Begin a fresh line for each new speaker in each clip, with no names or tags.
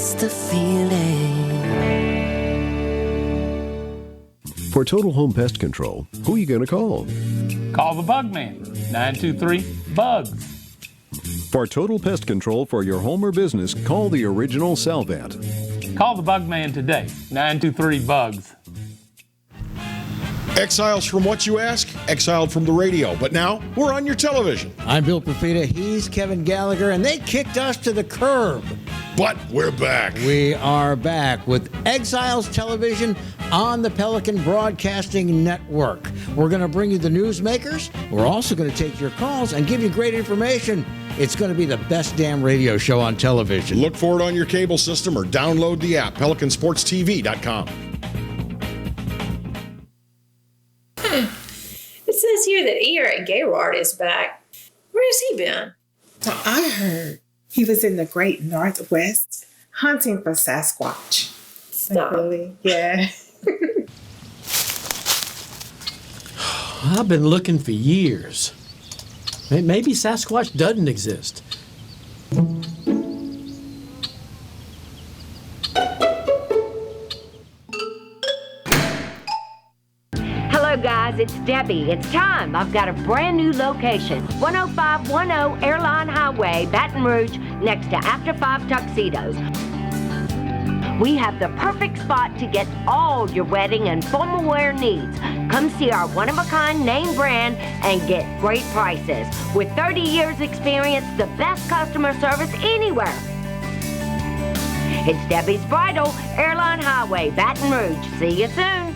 miss the feeling.
For Total Home Pest Control, who are you going to call?
Call the Bug Man, 923-BUGS.
For total pest control for your home or business, call the original Salvant.
Call the Bug Man today, 923-BUGS.
Exiles from what you ask? Exiled from the radio. But now, we're on your television.
I'm Bill Profita, he's Kevin Gallagher, and they kicked us to the curb.
But we're back.
We are back with Exiles Television on the Pelican Broadcasting Network. We're going to bring you the newsmakers. We're also going to take your calls and give you great information. It's going to be the best damn radio show on television.
Look for it on your cable system or download the app, PelicanSportsTV.com.
It says here that Eric Gaylord is back. Where has he been?
Well, I heard he was in the great Northwest hunting for Sasquatch.
Stop.
Really? Yeah.
I've been looking for years. Maybe Sasquatch doesn't exist.
Hello guys, it's Debbie. It's time. I've got a brand new location. 10510 Airline Highway, Baton Rouge, next to After 5 Tuxedos. We have the perfect spot to get all your wedding and formal wear needs. Come see our one-of-a-kind name brand and get great prices. With 30 years experience, the best customer service anywhere. It's Debbie's Bridal, Airline Highway, Baton Rouge. See you soon.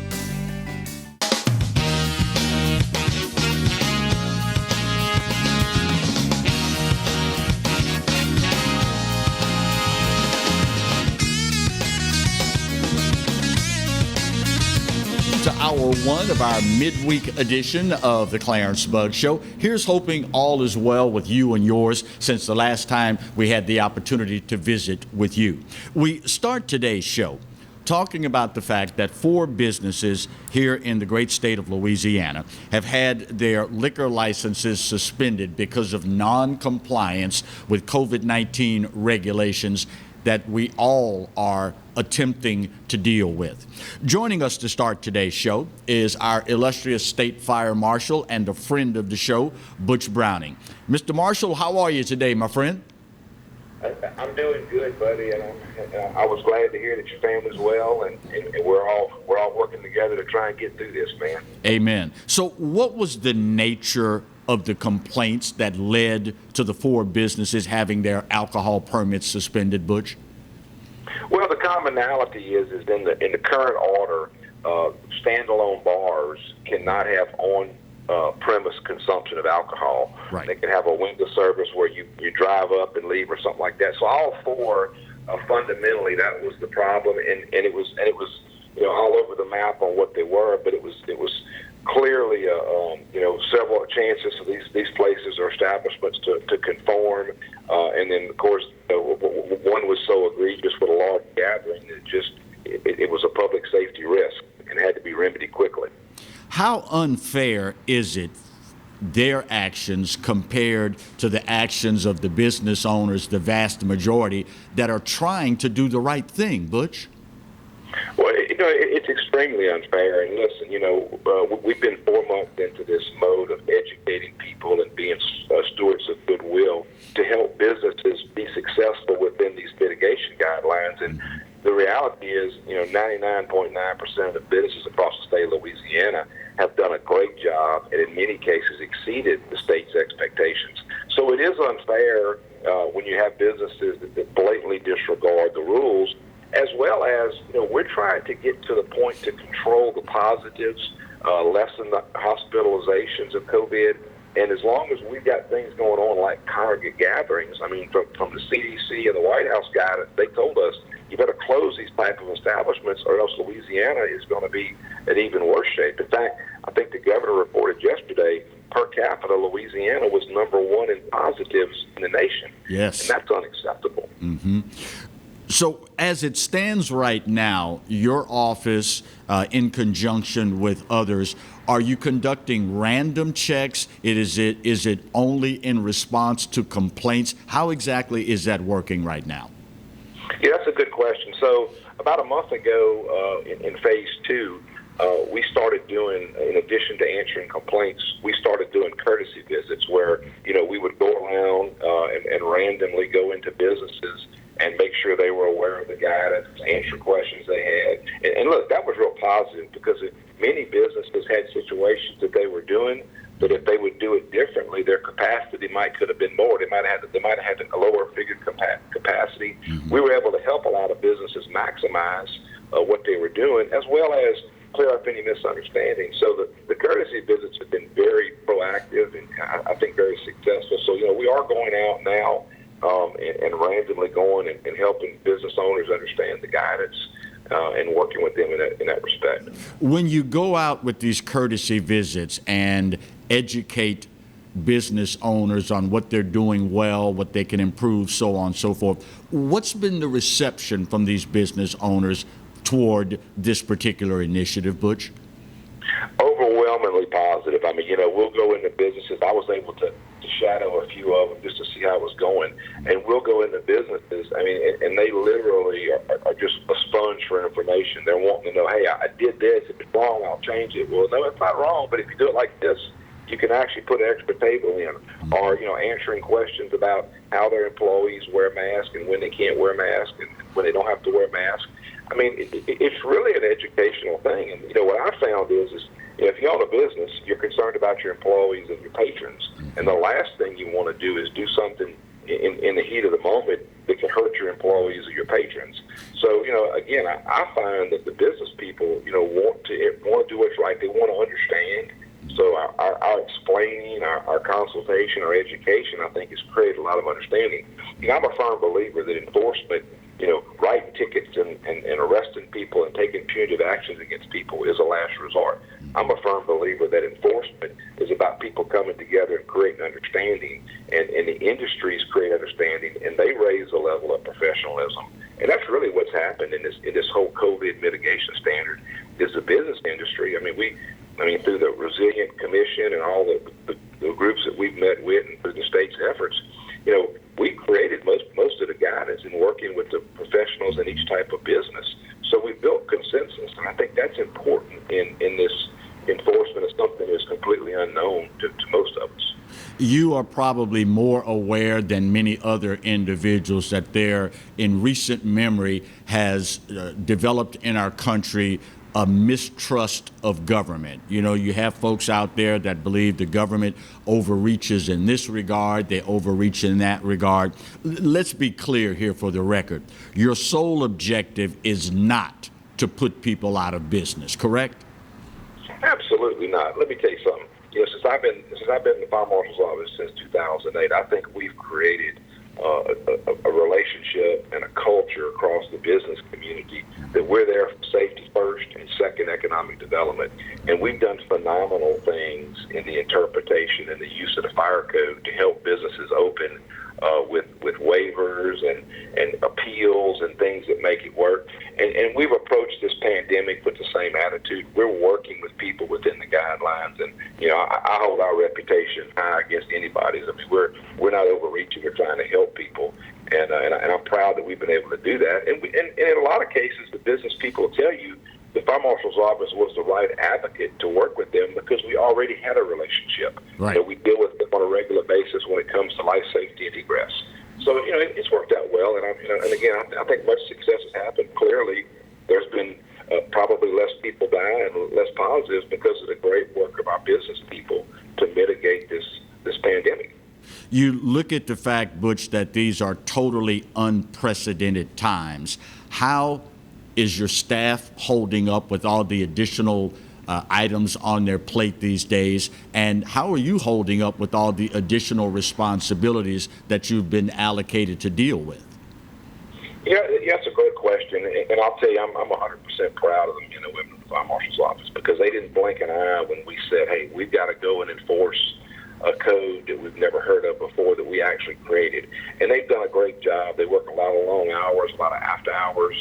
To hour one of our midweek edition of the Clarence Bug Show. Here's hoping all is well with you and yours since the last time we had the opportunity to visit with you. We start today's show talking about the fact that 4 businesses here in the great state of Louisiana have had their liquor licenses suspended because of non-compliance with COVID-19 regulations that we all are attempting to deal with. Joining us to start today's show is our illustrious state fire marshal and a friend of the show, Butch Browning. Mr. Marshal, how are you today, my friend?
I'm doing good, buddy, and I was glad to hear that your family's well, and we're all working together to try and get through this, man.
Amen. So what was the nature of the complaints that led to the 4 businesses having their alcohol permits suspended, Butch?
Well, the commonality is in the current order, standalone bars cannot have on-premise consumption of alcohol.
Right.
They can have a window service where you drive up and leave or something like that. So all 4, fundamentally, that was the problem, and it was all over the map on what they were, but it was clearly several chances for these places or establishments to conform, and then of course one was so egregious with a large gathering that it was a public safety risk and had to be remedied quickly.
How unfair is it, their actions compared to the actions of the business owners, the vast majority that are trying to do the right thing, Butch?
Well, it's extremely unfair. And listen, we've been 4 months into this mode of educating people and being stewards of goodwill to help businesses be successful within these mitigation guidelines. And the reality is, 99.9% of businesses across the state of Louisiana have done a great job and in many cases exceeded the state's expectations. So it is unfair when you have businesses that blatantly disregard the rules, as well as, we're trying to get to the point to control the positives, lessen the hospitalizations of COVID. And as long as we've got things going on like congregate gatherings, I mean, from the CDC and the White House guidance, they told us you better close these type of establishments or else Louisiana is going to be in even worse shape. In fact, I think the governor reported yesterday per capita Louisiana was number 1 in positives in the nation.
Yes.
And that's unacceptable.
Mm-hmm. So as it stands right now, your office, in conjunction with others, are you conducting random checks? Is it only in response to complaints? How exactly is that working right now?
Yeah, that's a good question. So about a month ago in phase 2, we started doing, in addition to answering complaints, we started doing courtesy visits where, we would go around and randomly go into businesses and make sure they were aware of the guidance, answer questions they had. And look, that was real positive because many businesses had situations that they were doing, but if they would do it differently, their capacity could have been more. They might have had a lower figured capacity. Mm-hmm. We were able to help a lot of businesses maximize what they were doing, as well as clear up any misunderstandings. So the courtesy visits have been very proactive and I think very successful. So, we are going out now and randomly going and helping business owners understand the guidance and working with them in that respect.
When you go out with these courtesy visits and educate business owners on what they're doing well, what they can improve, so on and so forth, what's been the reception from these business owners toward this particular initiative, Butch?
Overwhelmingly positive. I mean, we'll go into businesses. I was able to shadow a few of them just to see how it was going. And we'll go into businesses, and they literally are just a sponge for information. They're wanting to know, hey, I did this. If it's wrong, I'll change it. Well, no, it's not wrong, but if you do it like this, you can actually put an extra table in. Or, answering questions about how their employees wear masks and when they can't wear masks and when they don't have to wear masks. It's really an educational thing. And, what I found is if you own a business, you're concerned about your employees and your patrons. And the last thing you want to do is do something in the heat of the moment that can hurt your employees or your patrons. So, again, I find that the business people, want to do what's right. They want to understand. So our explaining, our consultation, our education, I think, has created a lot of understanding. I'm a firm believer that enforcement, writing tickets and arresting people and taking punitive actions against people is a last resort. I'm a firm believer that enforcement is about people coming together and creating understanding, and the industries create understanding, and they raise the level of professionalism. And that's really what's happened in this whole COVID mitigation standard is the business industry. Through the Resilient Commission and all the groups that we've met with and through the state's efforts, we created most of the guidance in working with the professionals in each type of business. So we built consensus, and I think that's important in this enforcement of something that's completely unknown to most of us.
You are probably more aware than many other individuals that there, in recent memory, has developed in our country a mistrust of government. You have folks out there that believe the government overreaches in this regard, they overreach in that regard. Let's be clear here for the record. Your sole objective is not to put people out of business, correct?
Absolutely not. Let me tell you something. Since I've been in the Fire Marshal's office since 2008, I think we've created a relationship and a culture across the business community that we're there for safety first and second economic development. And we've done phenomenal things in the interpretation and the use of the fire code to help businesses open with waivers and appeals and things that make it work. And we've approached this pandemic with the same attitude. We're working with people within the guidelines, and I hold our reputation high against anybody's. We're not overreaching. We're trying to help people, and I'm proud that we've been able to do that. And in a lot of cases, the business people will tell you the Fire Marshal's office was the right advocate to work with them because we already had a relationship.
Right.
We deal with them on a regular basis when it comes to life safety and egress. So, it's worked out well. And again, I think much success has happened. Clearly, there's been probably less people dying and less positives because of the great work of our business people to mitigate this pandemic.
You look at the fact, Butch, that these are totally unprecedented times. How is your staff holding up with all the additional items on their plate these days? And how are you holding up with all the additional responsibilities that you've been allocated to deal with?
Yeah, that's a great question. And I'll tell you, I'm 100% proud of the men and women of the Fire Marshal's office because they didn't blink an eye when we said, hey, we've got to go and enforce a code that we've never heard of before that we actually created. And they've done a great job. They work a lot of long hours, a lot of after hours,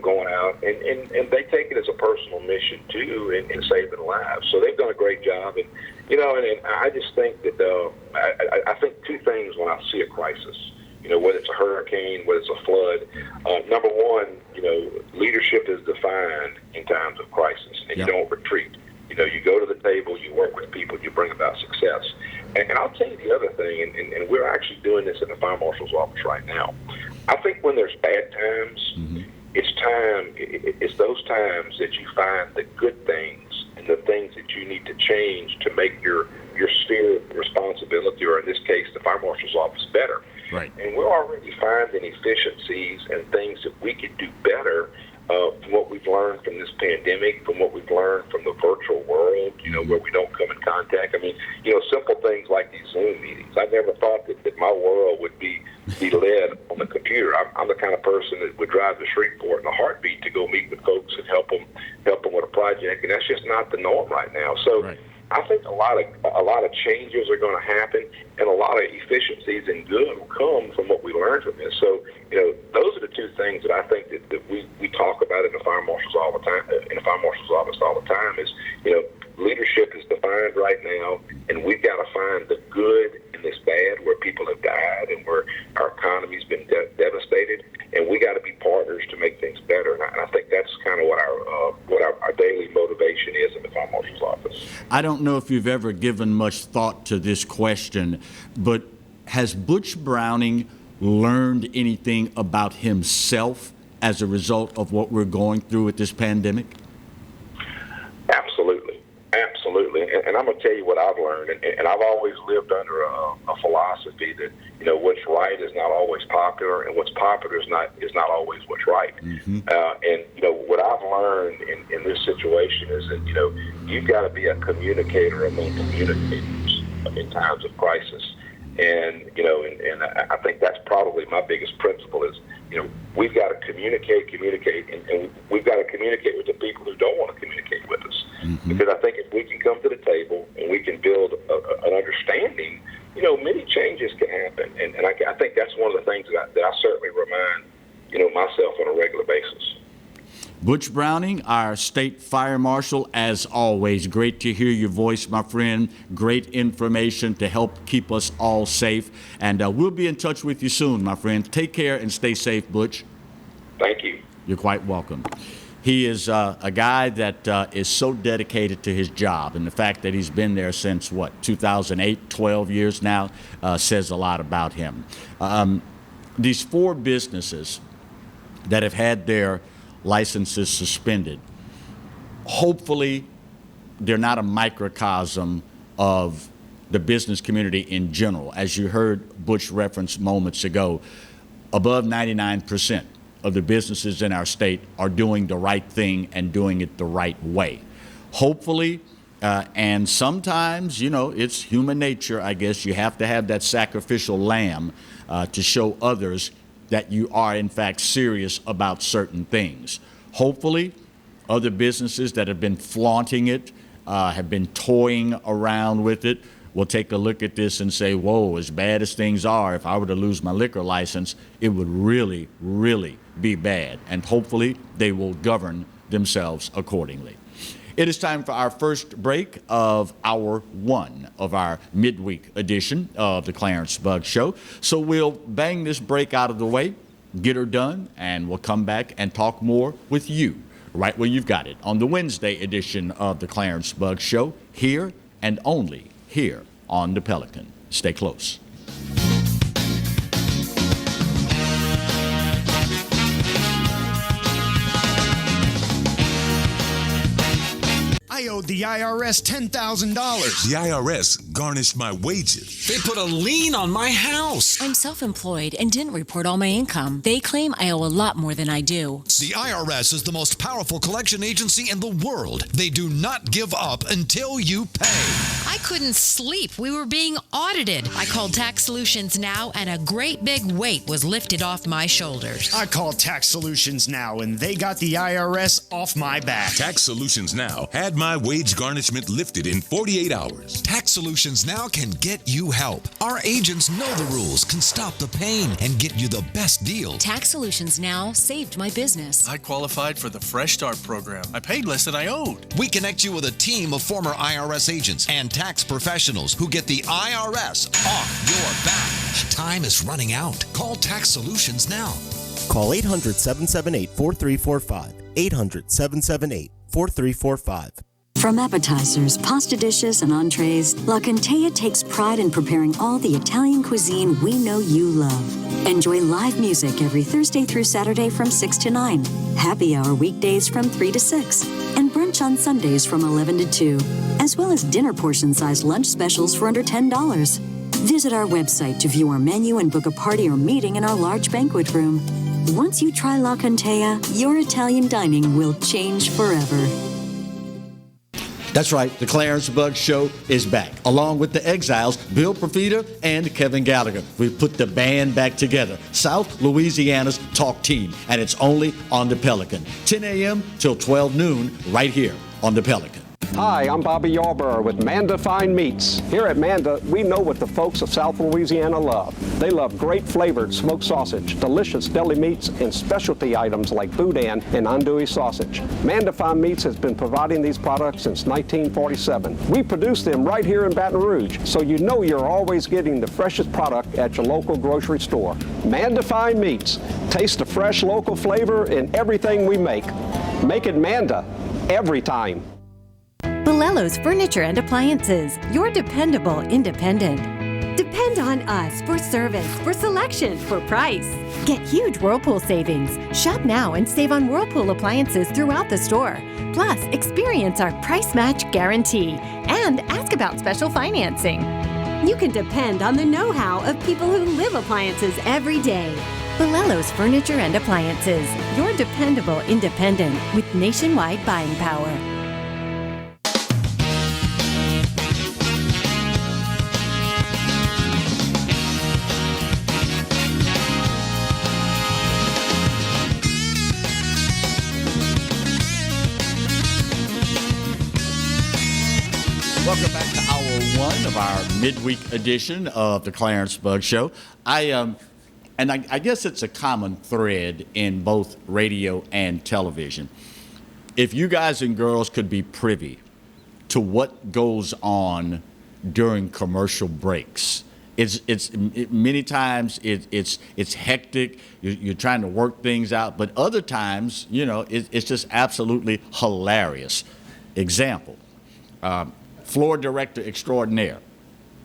going out. And they take it as a personal mission, too, in saving lives. So they've done a great job. And, and I just think that I think two things when I see a crisis. whether it's a hurricane, whether it's a flood. Number one, leadership is defined in times of crisis, and you don't retreat. You go to the table, you work with people, you bring about success. And I'll tell you the other thing, and we're actually doing this in the fire marshal's office right now. I think when there's bad times, it's those times that you find the good things and the things that you need to change to make your sphere of responsibility, or in this case, the fire marshal's office, better.
Right.
And we're already finding efficiencies and things that we could do better from what we've learned from this pandemic, from what we've learned from the virtual world, where we don't come in contact. I mean, simple things like these Zoom meetings. I never thought that my world would be led on the computer. I'm the kind of person that would drive to Shreveport in a heartbeat to go meet with folks and help them with a project, and that's just not the norm right now. So. Right. I think a lot of changes are going to happen, and a lot of efficiencies and good will come from what we learned from this. So, those are the two things that I think that we talk about in the fire marshal's all the time, in the fire marshal's office all the time. Is leadership is defined right now, and we've got to find the good in this bad, where people have died and where our economy's been devastated, and we got to be partners to make things better. And I think that's kind of what our daily motivation is in the fire marshal's office.
I don't know if you've ever given much thought to this question, but has Butch Browning learned anything about himself as a result of what we're going through with this pandemic?
Absolutely. And I'm going to tell you what I've learned, and I've always lived under a philosophy that, what's right is not always popular, and what's popular is not always what's right. Mm-hmm. And, what I've learned in this situation is that, you've got to be a communicator among communicators in times of crisis. And, and I think that's probably my biggest principle is, we've got to communicate, and we've got to communicate with the people who don't want to communicate with us. Mm-hmm. Because I think if we can come to the table and we can build an understanding, many changes can happen. And I think that's one of the things that I certainly remind, myself on a regular basis.
Butch Browning, our state fire marshal, as always, great to hear your voice, my friend. Great information to help keep us all safe. And we'll be in touch with you soon, my friend. Take care and stay safe, Butch.
Thank you.
You're quite welcome. He is a guy that is so dedicated to his job, and the fact that he's been there since, 2008, 12 years now, says a lot about him. These 4 businesses that have had their licenses suspended, hopefully they're not a microcosm of the business community in general. As you heard Butch reference moments ago, above 99% of the businesses in our state are doing the right thing and doing it the right way. Hopefully, and sometimes, it's human nature, I guess. You have to have that sacrificial lamb to show others that you are, in fact, serious about certain things. Hopefully, other businesses that have been flaunting it, have been toying around with it, will take a look at this and say, whoa, as bad as things are, if I were to lose my liquor license, it would really, really be bad. And hopefully, they will govern themselves accordingly. It is time for our first break of hour 1 of our midweek edition of the Clarence Bug Show. So we'll bang this break out of the way, get her done, and we'll come back and talk more with you right where you've got it on the Wednesday edition of the Clarence Bug Show, here and only here on the Pelican. Stay close.
I owed the IRS $10,000.
The IRS garnished my wages.
They put a lien on my house.
I'm self-employed and didn't report all my income. They claim I owe a lot more than I do.
The IRS is the most powerful collection agency in the world. They do not give up until you pay.
I couldn't sleep. We were being audited. I called Tax Solutions Now, and a great big weight was lifted off my shoulders.
I called Tax Solutions Now, and they got the IRS off my back.
Tax Solutions Now had my my wage garnishment lifted in 48 hours.
Tax Solutions Now can get you help. Our agents know the rules, can stop the pain, and get you the best deal.
Tax Solutions Now saved my business.
I qualified for the Fresh Start program. I paid less than I owed.
We connect you with a team of former IRS agents and tax professionals who get the IRS off your back. Time is running out. Call Tax Solutions now.
Call 800-778-4345. 800-778-4345.
From appetizers, pasta dishes, and entrees, La Contea takes pride in preparing all the Italian cuisine we know you love. Enjoy live music every Thursday through Saturday from 6 to 9, happy hour weekdays from 3 to 6, and brunch on Sundays from 11 to 2, as well as dinner portion-sized lunch specials for under $10. Visit our website to view our menu and book a party or meeting in our large banquet room. Once you try La Contea, your Italian dining will change forever.
That's right, the Clarence Bug Show is back, along with the Exiles, Bill Profita and Kevin Gallagher. We've put the band back together, South Louisiana's talk team, and it's only on the Pelican. 10 a.m. till 12 noon, right here on the Pelican.
Hi, I'm Bobby Yarborough with Manda Fine Meats. Here at Manda, we know what the folks of South Louisiana love. They love great flavored smoked sausage, delicious deli meats, and specialty items like boudin and andouille sausage. Manda Fine Meats has been providing these products since 1947. We produce them right here in Baton Rouge, so you know you're always getting the freshest product at your local grocery store. Manda Fine Meats. Taste the fresh local flavor in everything we make. Make it Manda every time.
Bolello's Furniture and Appliances, your dependable independent. Depend on us for service, for selection, for price. Get huge Whirlpool savings. Shop now and save on Whirlpool appliances throughout the store. Plus, experience our price match guarantee and ask about special financing. You can depend on the know-how of people who live appliances every day. Bolello's Furniture and Appliances, your dependable independent with nationwide buying power.
Welcome back to hour one of our midweek edition of the Clarence Bug Show. I guess it's a common thread in both radio and television. If you guys and girls could be privy to what goes on during commercial breaks, many times it's hectic. You're trying to work things out, but other times, it's just absolutely hilarious. Example. Floor director extraordinaire,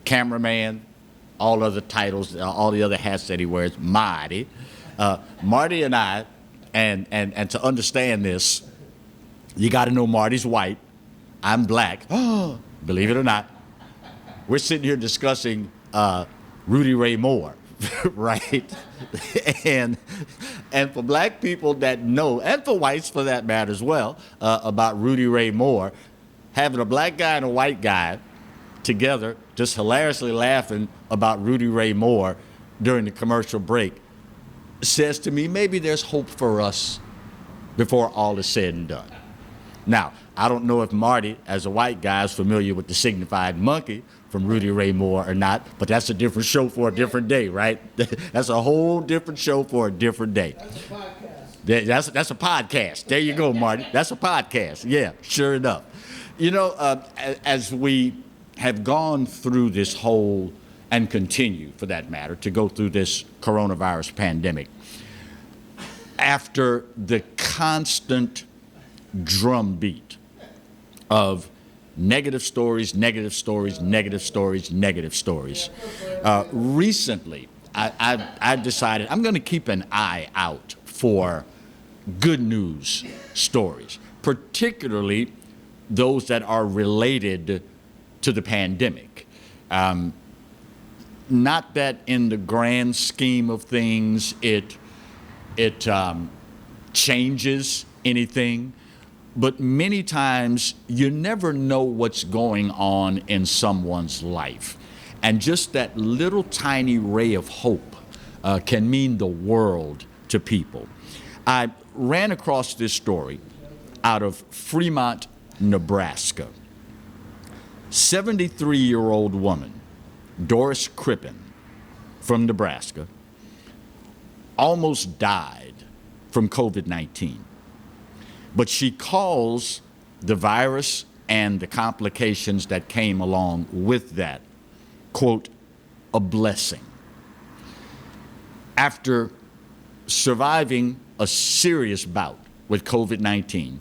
cameraman, all other titles, all the other hats that he wears, Marty. Marty and I, and to understand this, you got to know Marty's white, I'm black. Believe it or not, we're sitting here discussing Rudy Ray Moore, right? and for black people that know, and for whites for that matter as well, about Rudy Ray Moore, having a black guy and a white guy together, just hilariously laughing about Rudy Ray Moore during the commercial break, says to me, maybe there's hope for us before all is said and done. Now, I don't know if Marty, as a white guy, is familiar with the signified monkey from Rudy Ray Moore or not, but that's a different show for a different day, right? That's a whole different show for a different day. That's a podcast. There you go, Marty. That's a podcast. Yeah, sure enough. As we have gone through this whole, and continue for that matter, to go through this coronavirus pandemic, after the constant drumbeat of negative stories, recently I decided I'm going to keep an eye out for good news stories, particularly those that are related to the pandemic. Not that in the grand scheme of things it changes anything, but many times you never know what's going on in someone's life. And just that little tiny ray of hope can mean the world to people. I ran across this story out of Fremont, Nebraska. 73-year-old woman, Doris Crippen from Nebraska, almost died from COVID-19. But she calls the virus and the complications that came along with that, quote, a blessing. After surviving a serious bout with COVID-19,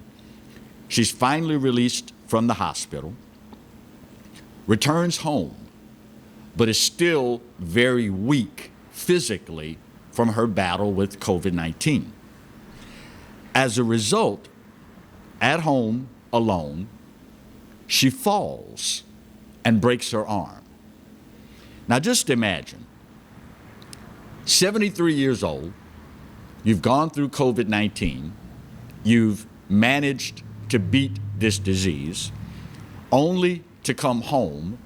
she's finally released from the hospital, returns home, but is still very weak physically from her battle with COVID-19. As a result, at home alone, she falls and breaks her arm. Now just imagine, 73 years old, you've gone through COVID-19, you've managed to beat this disease, only to come home,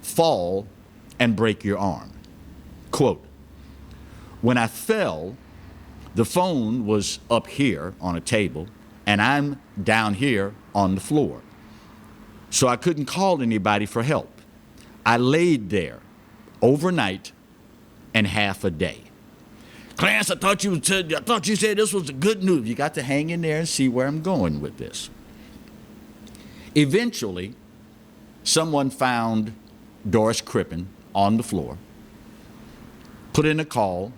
fall, and break your arm. Quote, when I fell, the phone was up here on a table, and I'm down here on the floor. So I couldn't call anybody for help. I laid there overnight and half a day. Clarence, I thought you said this was a good news. You got to hang in there and see where I'm going with this. Eventually, someone found Doris Crippen on the floor, put in a call.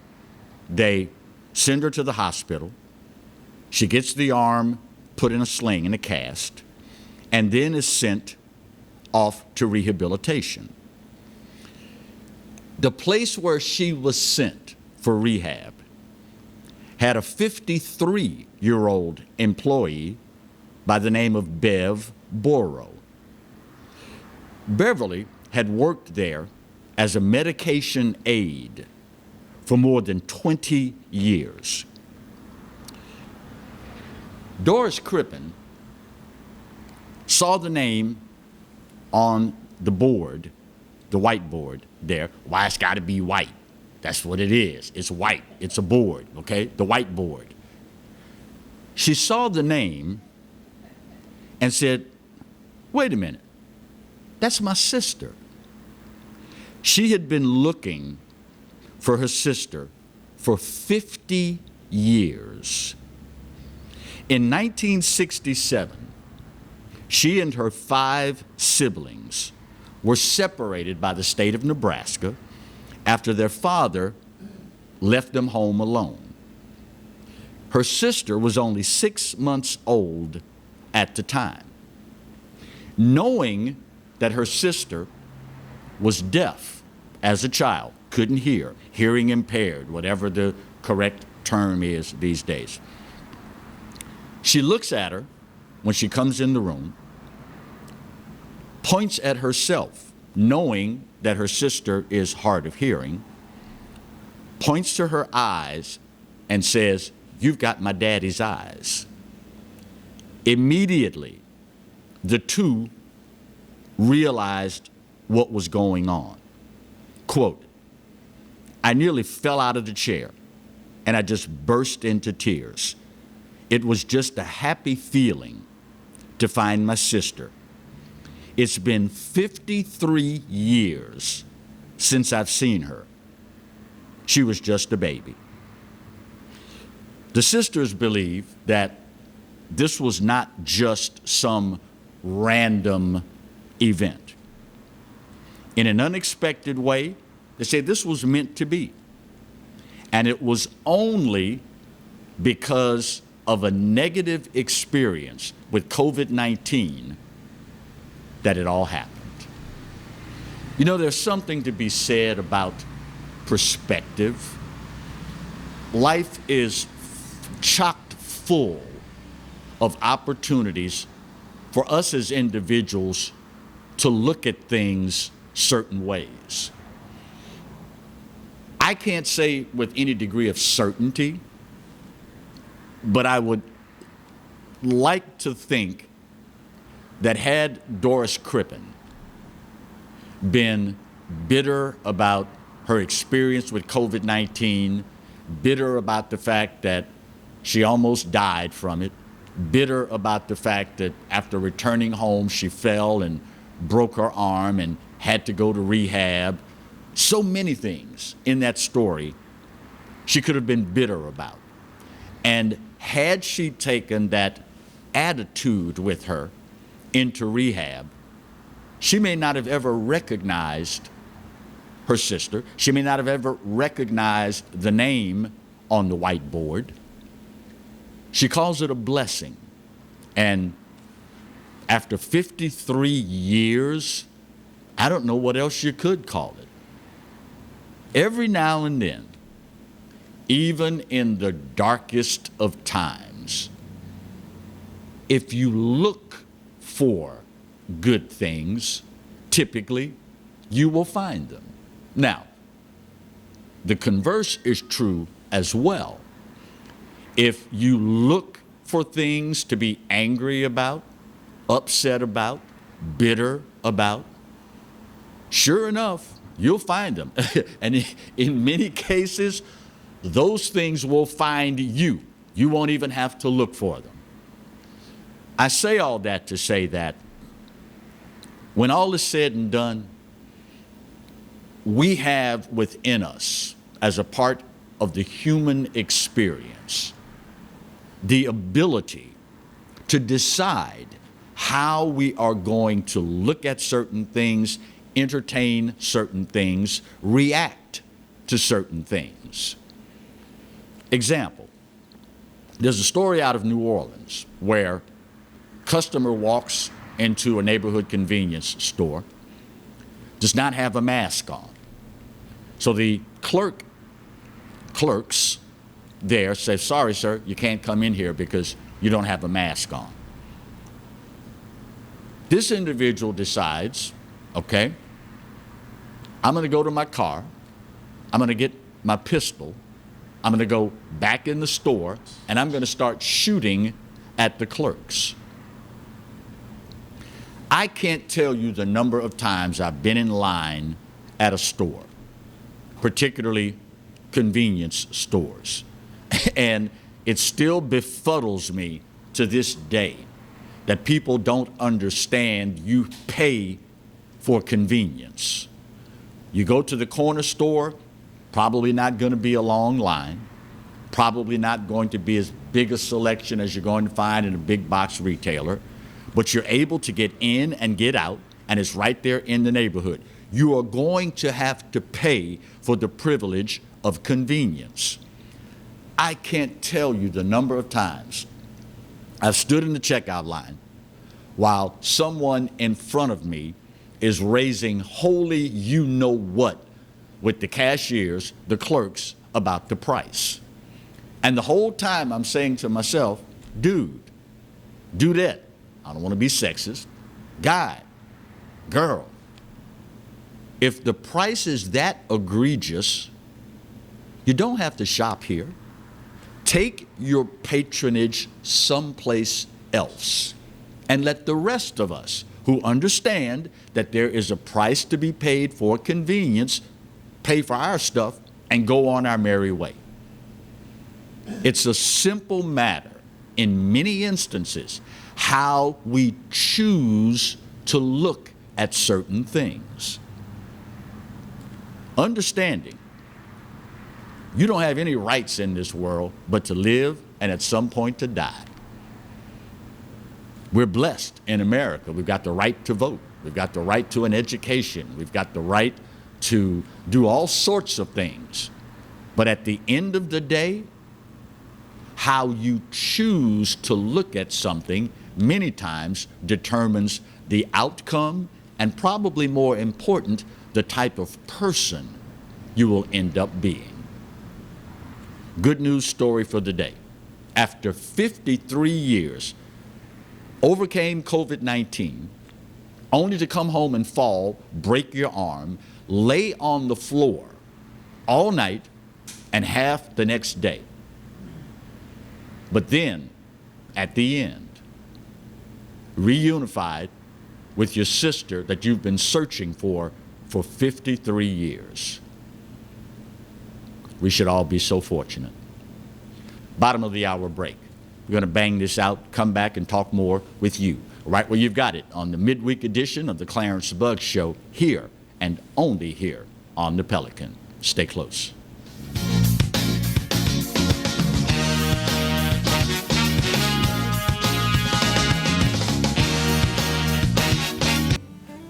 They send her to the hospital. She gets the arm put in a sling, in a cast, and then is sent off to rehabilitation. The place where she was sent for rehab had a 53-year-old employee by the name of Bev Borrow. Beverly had worked there as a medication aide for more than 20 years. Doris Crippen saw the name on the board, the whiteboard there. Why, it's got to be white. That's what it is. It's white. It's a board, okay? The whiteboard. She saw the name and said, wait a minute, that's my sister. She had been looking for her sister for 50 years. In 1967, she and her 5 siblings were separated by the state of Nebraska after their father left them home alone. Her sister was only 6 months old at the time. Knowing that her sister was deaf as a child, couldn't hear, hearing impaired, whatever the correct term is these days. She looks at her when she comes in the room, points at herself, knowing that her sister is hard of hearing, points to her eyes and says, you've got my daddy's eyes. Immediately, the two realized what was going on. Quote, I nearly fell out of the chair and I just burst into tears. It was just a happy feeling to find my sister. It's been 53 years since I've seen her. She was just a baby. The sisters believe that this was not just some random event. In an unexpected way, they say this was meant to be. And it was only because of a negative experience with COVID-19 that it all happened. You know, there's something to be said about perspective. Life is chock full of opportunities for us as individuals to look at things certain ways. I can't say with any degree of certainty, but I would like to think that had Doris Crippen been bitter about her experience with COVID-19, bitter about the fact that she almost died from it, bitter about the fact that after returning home, she fell and broke her arm and had to go to rehab. So many things in that story she could have been bitter about. And had she taken that attitude with her into rehab, she may not have ever recognized her sister. She may not have ever recognized the name on the whiteboard. She calls it a blessing. And after 53 years, I don't know what else you could call it. Every now and then, even in the darkest of times, if you look for good things, typically you will find them. Now, the converse is true as well. If you look for things to be angry about, upset about, bitter about, sure enough, you'll find them. And in many cases, those things will find you. You won't even have to look for them. I say all that to say that when all is said and done, we have within us, as a part of the human experience, the ability to decide how we are going to look at certain things, entertain certain things, react to certain things. Example, there's a story out of New Orleans where a customer walks into a neighborhood convenience store, does not have a mask on. So the clerks there say, sorry, sir, you can't come in here because you don't have a mask on. This individual decides, okay, I'm going to go to my car, I'm going to get my pistol, I'm going to go back in the store, and I'm going to start shooting at the clerks. I can't tell you the number of times I've been in line at a store, particularly convenience stores. And it still befuddles me to this day that people don't understand you pay for convenience. You go to the corner store, probably not going to be a long line, probably not going to be as big a selection as you're going to find in a big box retailer, but you're able to get in and get out, and it's right there in the neighborhood. You are going to have to pay for the privilege of convenience. I can't tell you the number of times I've stood in the checkout line while someone in front of me is raising holy you-know-what with the cashiers, the clerks, about the price. And the whole time I'm saying to myself, dude, do that. I don't want to be sexist. Guy, girl, if the price is that egregious, you don't have to shop here. Take your patronage someplace else and let the rest of us who understand that there is a price to be paid for convenience pay for our stuff and go on our merry way. It's a simple matter in many instances how we choose to look at certain things. Understanding you don't have any rights in this world but to live and at some point to die. We're blessed in America. We've got the right to vote. We've got the right to an education. We've got the right to do all sorts of things. But at the end of the day, how you choose to look at something many times determines the outcome and, probably more important, the type of person you will end up being. Good news story for the day. After 53 years, overcame COVID-19, only to come home and fall, break your arm, lay on the floor all night and half the next day. But then, at the end, reunified with your sister that you've been searching for 53 years. We should all be so fortunate. Bottom of the hour break. We're going to bang this out, come back and talk more with you, right where you've got it, on the midweek edition of the Clarence Buggs Show, here and only here on the Pelican. Stay close.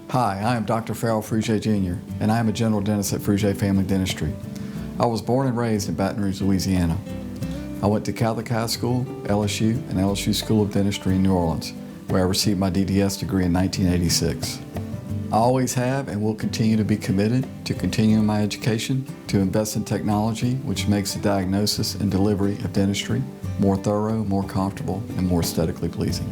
Hi, I am Dr. Farrell Frugier Jr., and I am a general dentist at Frugier Family Dentistry. I was born and raised in Baton Rouge, Louisiana. I went to Catholic High School, LSU, and LSU School of Dentistry in New Orleans, where I received my DDS degree in 1986. I always have and will continue to be committed to continuing my education, to invest in technology which makes the diagnosis and delivery of dentistry more thorough, more comfortable, and more aesthetically pleasing.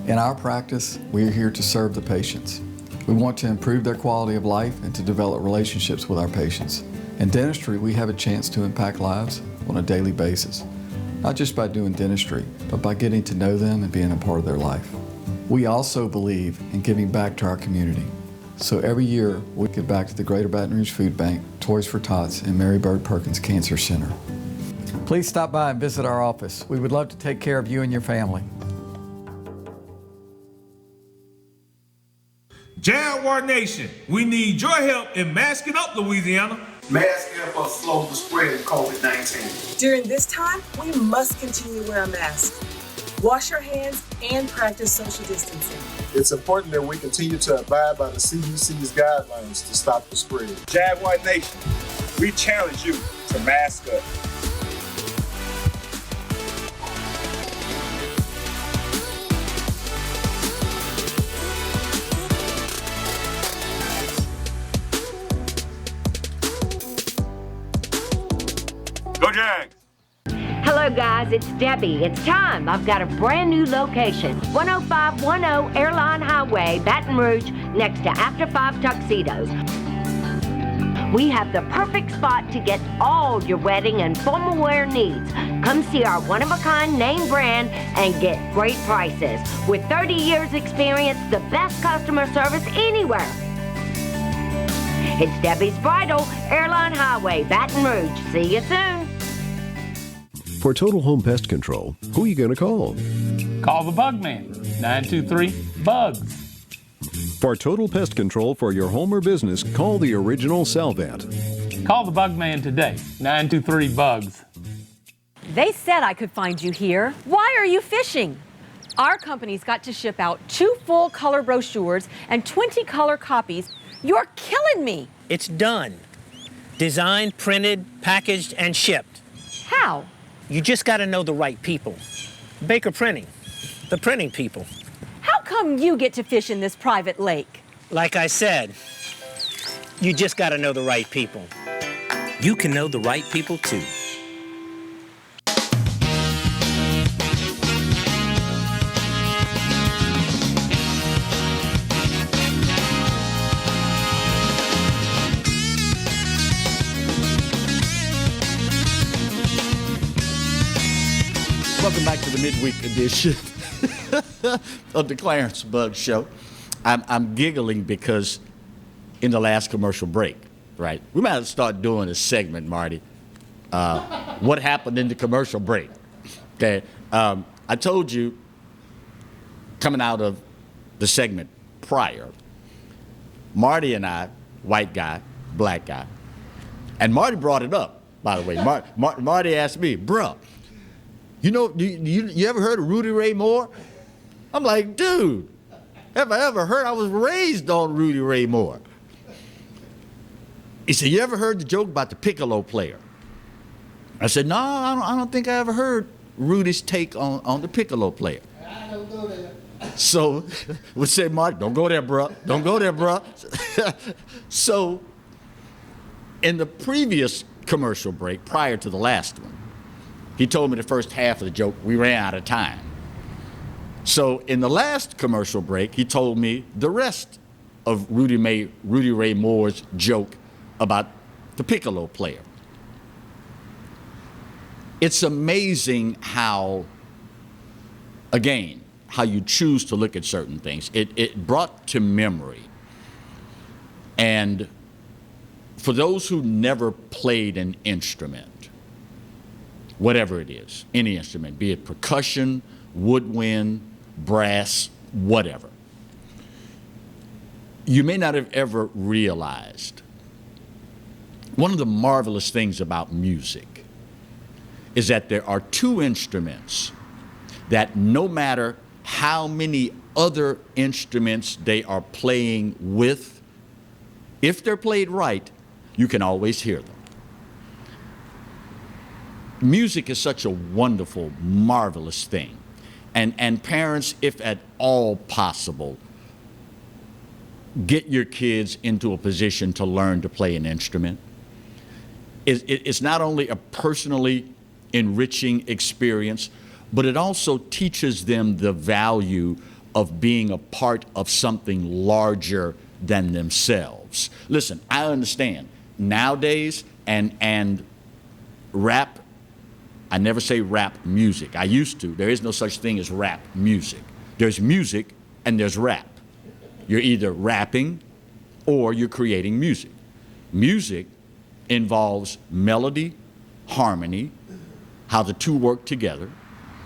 In our practice, we are here to serve the patients. We want to improve their quality of life and to develop relationships with our patients. In dentistry, we have a chance to impact lives on a daily basis, not just by doing dentistry, but by getting to know them and being a part of their life. We also believe in giving back to our community. So every year, we give back to the Greater Baton Rouge Food Bank, Toys for Tots, and Mary Bird Perkins Cancer Center. Please stop by and visit our office. We would love to take care of you and your family.
Jaguar Nation, we need your help in masking up Louisiana.
Masks help us slow the spread of COVID-19.
During this time, we must continue to wear a mask. Wash your hands and practice social distancing.
It's important that we continue to abide by the CDC's guidelines to stop the spread.
Jaguar Nation, we challenge you to mask up. Go Jags!
Hello, guys. It's Debbie. It's time. I've got a brand new location. 10510 Airline Highway, Baton Rouge, next to After 5 Tuxedos. We have the perfect spot to get all your wedding and formal wear needs. Come see our one-of-a-kind name brand and get great prices. With 30 years experience, the best customer service anywhere. It's Debbie's Bridal, Airline Highway, Baton Rouge. See you soon.
For total home pest control, who are you going to call?
Call the Bug Man, 923-BUGS.
For total pest control for your home or business, call the original Salvat.
Call the Bug Man today, 923-BUGS.
They said I could find you here. Why are you fishing? Our company's got to ship out 2 full color brochures and 20 color copies. You're killing me.
It's done. Designed, printed, packaged, and shipped.
How?
You just got to know the right people. Baker Printing, the printing people.
How come you get to fish in this private lake?
Like I said, you just got to know the right people. You can know the right people too.
Welcome back to the midweek edition of the Clarence Buggs Show. I'm giggling because in the last commercial break, right? We might have to start doing a segment, Marty. What happened in the commercial break? Okay. I told you coming out of the segment prior, Marty and I, white guy, black guy, and Marty brought it up, by the way. Marty asked me, bruh, you know, you ever heard of Rudy Ray Moore? I'm like, dude, have I ever heard? I was raised on Rudy Ray Moore. He said, you ever heard the joke about the piccolo player? I said, no, I don't think I ever heard Rudy's take on the piccolo player.
I don't go there.
So we said, Mark, don't go there, bruh. Don't go there, bruh. So in the previous commercial break, prior to the last one, he told me the first half of the joke, we ran out of time. So in the last commercial break, he told me the rest of Rudy Ray Moore's joke about the piccolo player. It's amazing how, again, how you choose to look at certain things. It brought to memory. And for those who never played an instrument, whatever it is, any instrument, be it percussion, woodwind, brass, whatever. You may not have ever realized one of the marvelous things about music is that there are two instruments that no matter how many other instruments they are playing with, if they're played right, you can always hear them. Music is such a wonderful, marvelous thing. And parents, if at all possible, get your kids into a position to learn to play an instrument. It's not only a personally enriching experience, but it also teaches them the value of being a part of something larger than themselves. Listen, I understand nowadays, and rap, I never say rap music. I used to. There is no such thing as rap music. There's music and there's rap. You're either rapping or you're creating music. Music involves melody, harmony, how the two work together,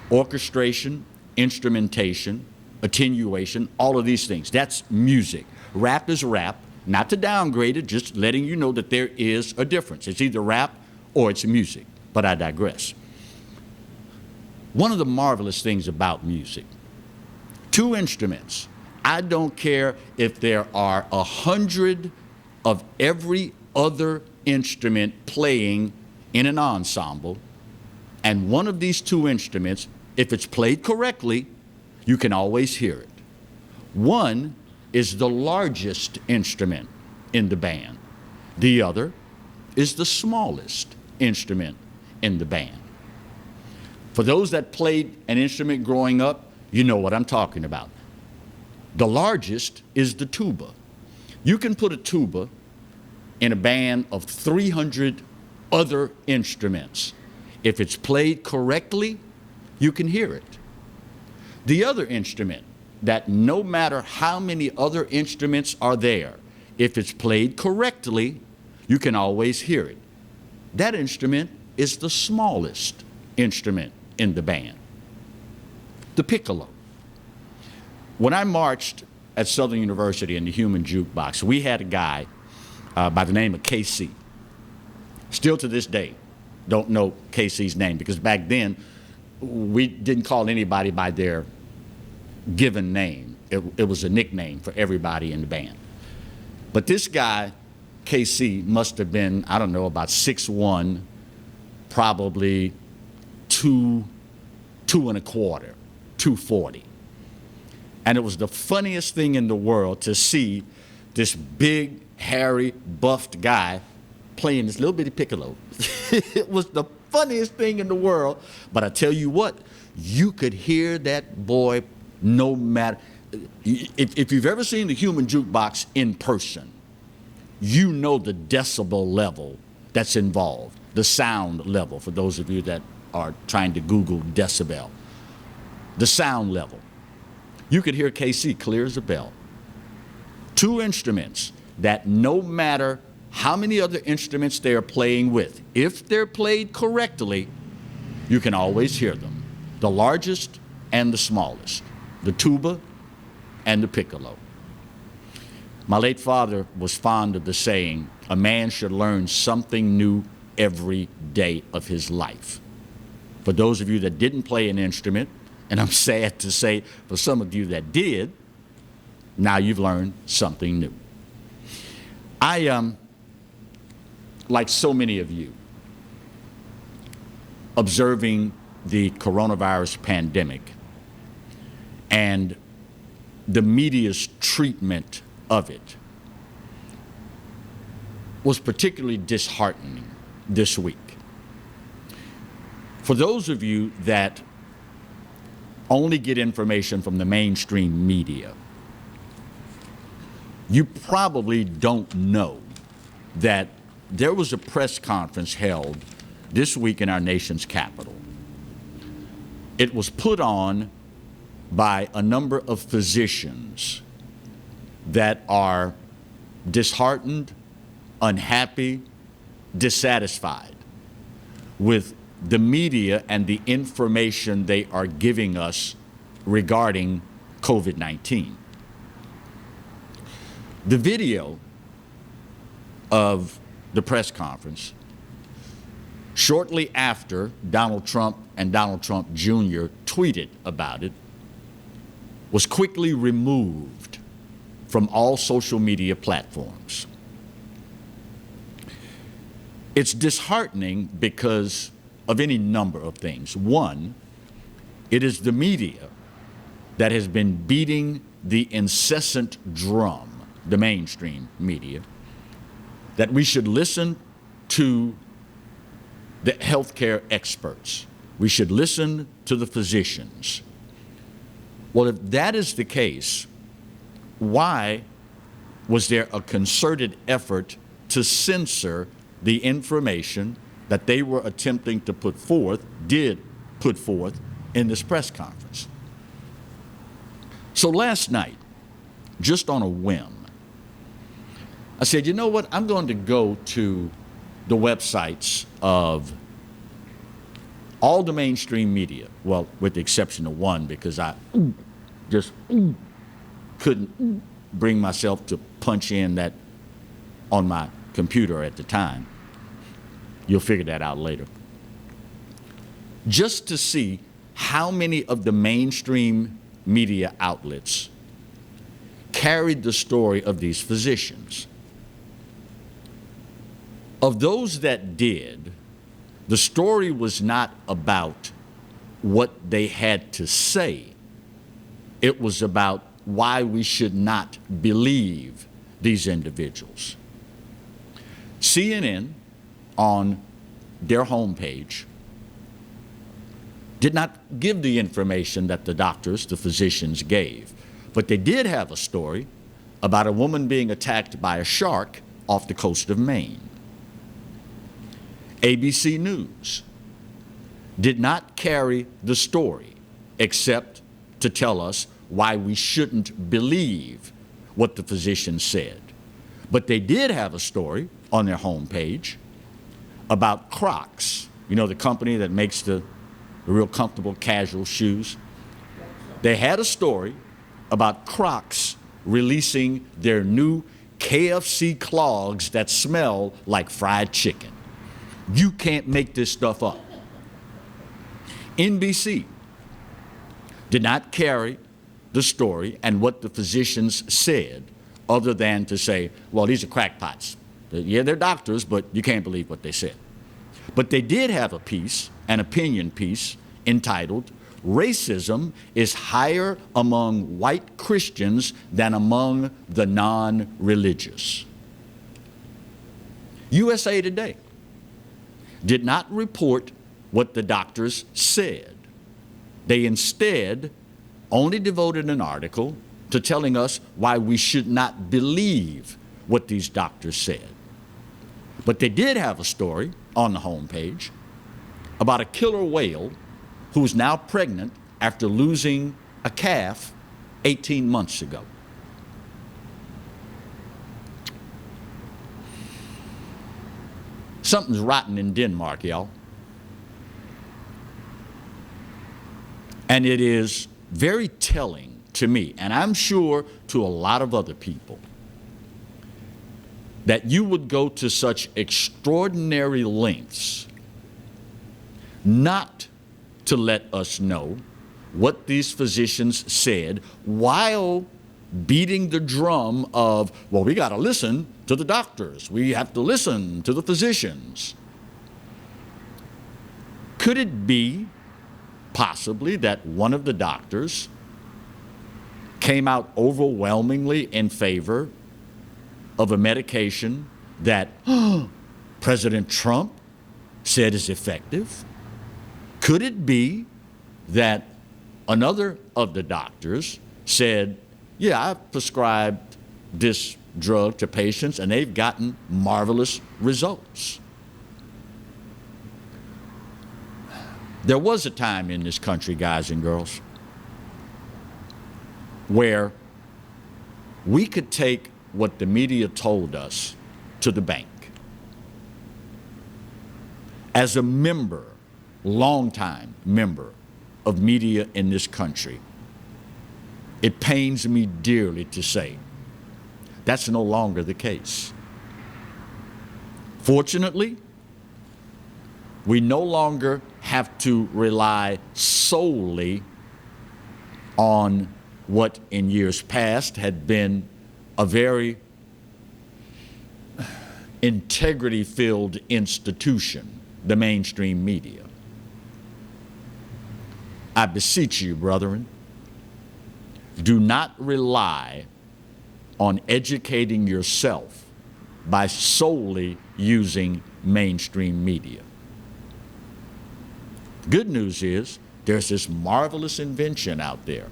orchestration, instrumentation, attenuation, all of these things. That's music. Rap is rap, not to downgrade it, just letting you know that there is a difference. It's either rap or it's music, but I digress. One of the marvelous things about music, two instruments. I don't care if there are 100 of every other instrument playing in an ensemble, and one of these two instruments, if it's played correctly, you can always hear it. One is the largest instrument in the band. The other is the smallest instrument in the band. For those that played an instrument growing up, you know what I'm talking about. The largest is the tuba. You can put a tuba in a band of 300 other instruments. If it's played correctly, you can hear it. The other instrument that no matter how many other instruments are there, if it's played correctly, you can always hear it. That instrument is the smallest instrument in the band, the piccolo. When I marched at Southern University in the Human Jukebox, we had a guy by the name of KC. Still to this day, don't know KC's name, because back then we didn't call anybody by their given name. It was a nickname for everybody in the band. But this guy, KC, must have been, I don't know, about 6'1", probably 2 1/4, 240. And it was the funniest thing in the world to see this big, hairy, buffed guy playing this little bitty piccolo. It was the funniest thing in the world. But I tell you what, you could hear that boy no matter. If you've ever seen the Human Jukebox in person, you know the decibel level that's involved, the sound level, for those of you that are trying to Google decibel. The sound level. You could hear KC clear as a bell. Two instruments that no matter how many other instruments they are playing with, if they're played correctly, you can always hear them. The largest and the smallest, the tuba and the piccolo. My late father was fond of the saying, a man should learn something new every day of his life. For those of you that didn't play an instrument, and I'm sad to say for some of you that did, now you've learned something new. I, like so many of you, observing the coronavirus pandemic and the media's treatment of it, was particularly disheartening this week. For those of you that only get information from the mainstream media, you probably don't know that there was a press conference held this week in our nation's capital. It was put on by a number of physicians that are disheartened, unhappy, dissatisfied with the media and the information they are giving us regarding COVID-19. The video of the press conference shortly after Donald Trump and Donald Trump Jr. tweeted about it was quickly removed from all social media platforms. It's disheartening because of any number of things. One, it is the media that has been beating the incessant drum, the mainstream media, that we should listen to the healthcare experts. We should listen to the physicians. Well, if that is the case, why was there a concerted effort to censor the information that they were attempting to put forth in this press conference? So last night, just on a whim, I said, you know what, I'm going to go to the websites of all the mainstream media, well, with the exception of one, because I just couldn't bring myself to punch in that on my computer at the time. You'll figure that out later. Just to see how many of the mainstream media outlets carried the story of these physicians. Of those that did, the story was not about what they had to say. It was about why we should not believe these individuals. CNN, on their homepage, did not give the information that the doctors, the physicians, gave. But they did have a story about a woman being attacked by a shark off the coast of Maine. ABC News did not carry the story except to tell us why we shouldn't believe what the physician said. But they did have a story on their homepage about Crocs, you know, the company that makes the real comfortable casual shoes. They had a story about Crocs releasing their new KFC clogs that smell like fried chicken. You can't make this stuff up. NBC did not carry the story and what the physicians said, other than to say, well, these are crackpots. Yeah, they're doctors, but you can't believe what they said. But they did have a piece, an opinion piece, entitled, "Racism is Higher Among White Christians Than Among the Non-Religious." USA Today did not report what the doctors said. They instead only devoted an article to telling us why we should not believe what these doctors said. But they did have a story on the homepage about a killer whale who is now pregnant after losing a calf 18 months ago. Something's rotten in Denmark, y'all. And it is very telling to me, and I'm sure to a lot of other people, that you would go to such extraordinary lengths not to let us know what these physicians said while beating the drum of, well, we got to listen to the doctors. We have to listen to the physicians. Could it be possibly that one of the doctors came out overwhelmingly in favor of a medication that President Trump said is effective? Could it be that another of the doctors said, yeah, I've prescribed this drug to patients and they've gotten marvelous results? There was a time in this country, guys and girls, where we could take what the media told us to the bank. As a member longtime member of media in this country, it pains me dearly to say that's no longer the case. Fortunately, we no longer have to rely solely on what in years past had been a very integrity-filled institution, the mainstream media. I beseech you, brethren, do not rely on educating yourself by solely using mainstream media. Good news is there's this marvelous invention out there,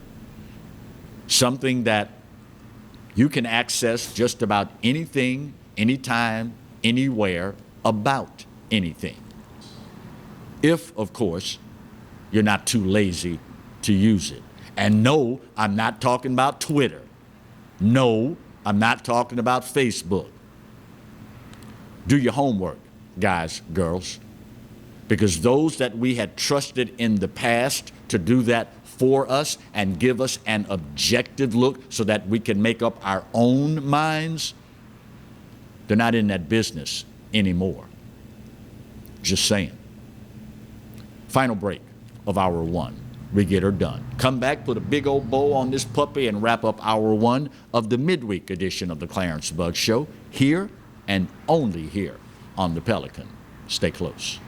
something that you can access just about anything, anytime, anywhere about anything. If, of course, you're not too lazy to use it. And no, I'm not talking about Twitter. No, I'm not talking about Facebook. Do your homework, guys, girls, because those that we had trusted in the past to do that for us and give us an objective look so that we can make up our own minds, they're not in that business anymore. Just saying. Final break of hour one. We get her done. Come back, put a big old bow on this puppy, and wrap up hour one of the midweek edition of the Clarence Bug Show, here and only here on the Pelican. Stay close.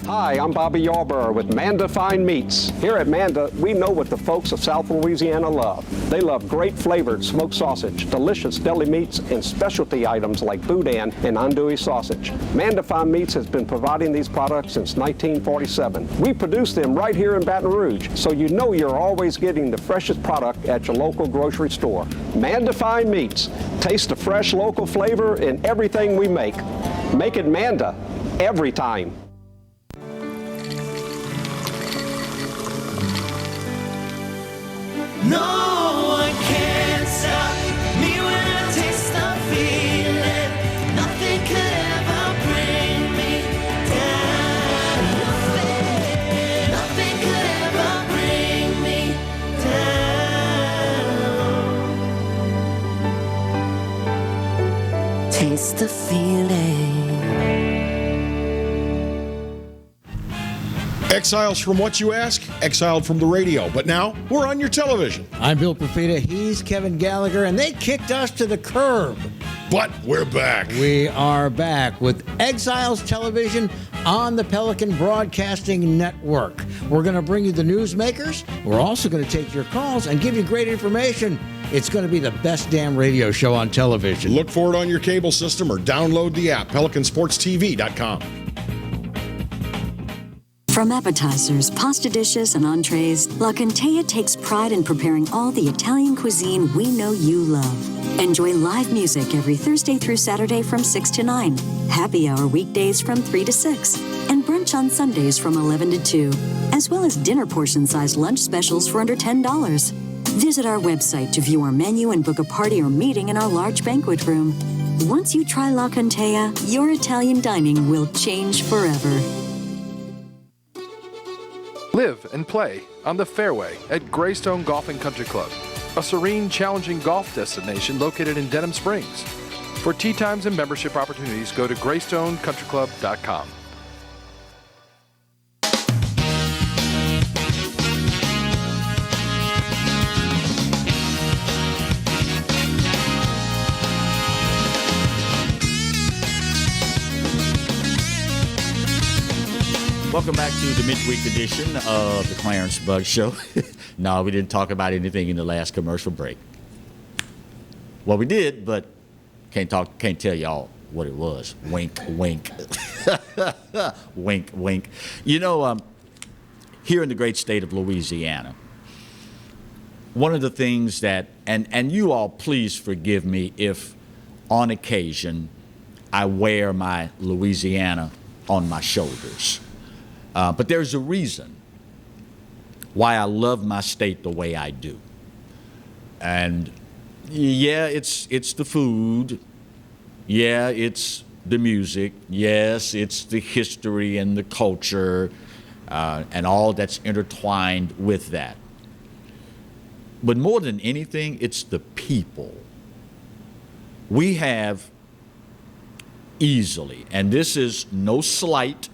Hi, I'm Bobby Yarborough with Manda Fine Meats. Here at Manda, we know what the folks of South Louisiana love. They love great flavored smoked sausage, delicious deli meats, and specialty items like boudin and andouille sausage. Manda Fine Meats has been providing these products since 1947. We produce them right here in Baton Rouge, so you know you're always getting the freshest product at your local grocery store. Manda Fine Meats. Taste the fresh local flavor in everything we make. Make it Manda every time.
No one can stop me when I taste the feeling. Nothing could ever bring me down. Nothing could ever bring me down. Taste the feeling.
Exiles from what you ask? Exiled from the radio. But now, we're on your television.
I'm Bill Profita, he's Kevin Gallagher, and they kicked us to the curb.
But we're back.
We are back with Exiles Television on the Pelican Broadcasting Network. We're going to bring you the newsmakers. We're also going to take your calls and give you great information. It's going to be the best damn radio show on television.
Look for it on your cable system or download the app, PelicanSportsTV.com.
From appetizers, pasta dishes, and entrees, La Contea takes pride in preparing all the Italian cuisine we know you love. Enjoy live music every Thursday through Saturday from 6 to 9, happy hour weekdays from 3 to 6, and brunch on Sundays from 11 to 2, as well as dinner portion-sized lunch specials for under $10. Visit our website to view our menu and book a party or meeting in our large banquet room. Once you try La Contea, your Italian dining will change forever.
Live and play on the fairway at Greystone Golf and Country Club, a serene, challenging golf destination located in Denham Springs. For tee times and membership opportunities, go to GreystoneCountryClub.com.
Welcome back to the midweek edition of the Clarence Bug Show. No, we didn't talk about anything in the last commercial break. Well, we did, but can't tell y'all what it was. Wink, wink. Wink, wink. You know, here in the great state of Louisiana, one of the things that, and you all please forgive me if on occasion I wear my Louisiana on my shoulders. But there's a reason why I love my state the way I do. And yeah, it's the food. Yeah, it's the music. Yes, it's the history and the culture and all that's intertwined with that. But more than anything, it's the people. We have easily, and this is no slight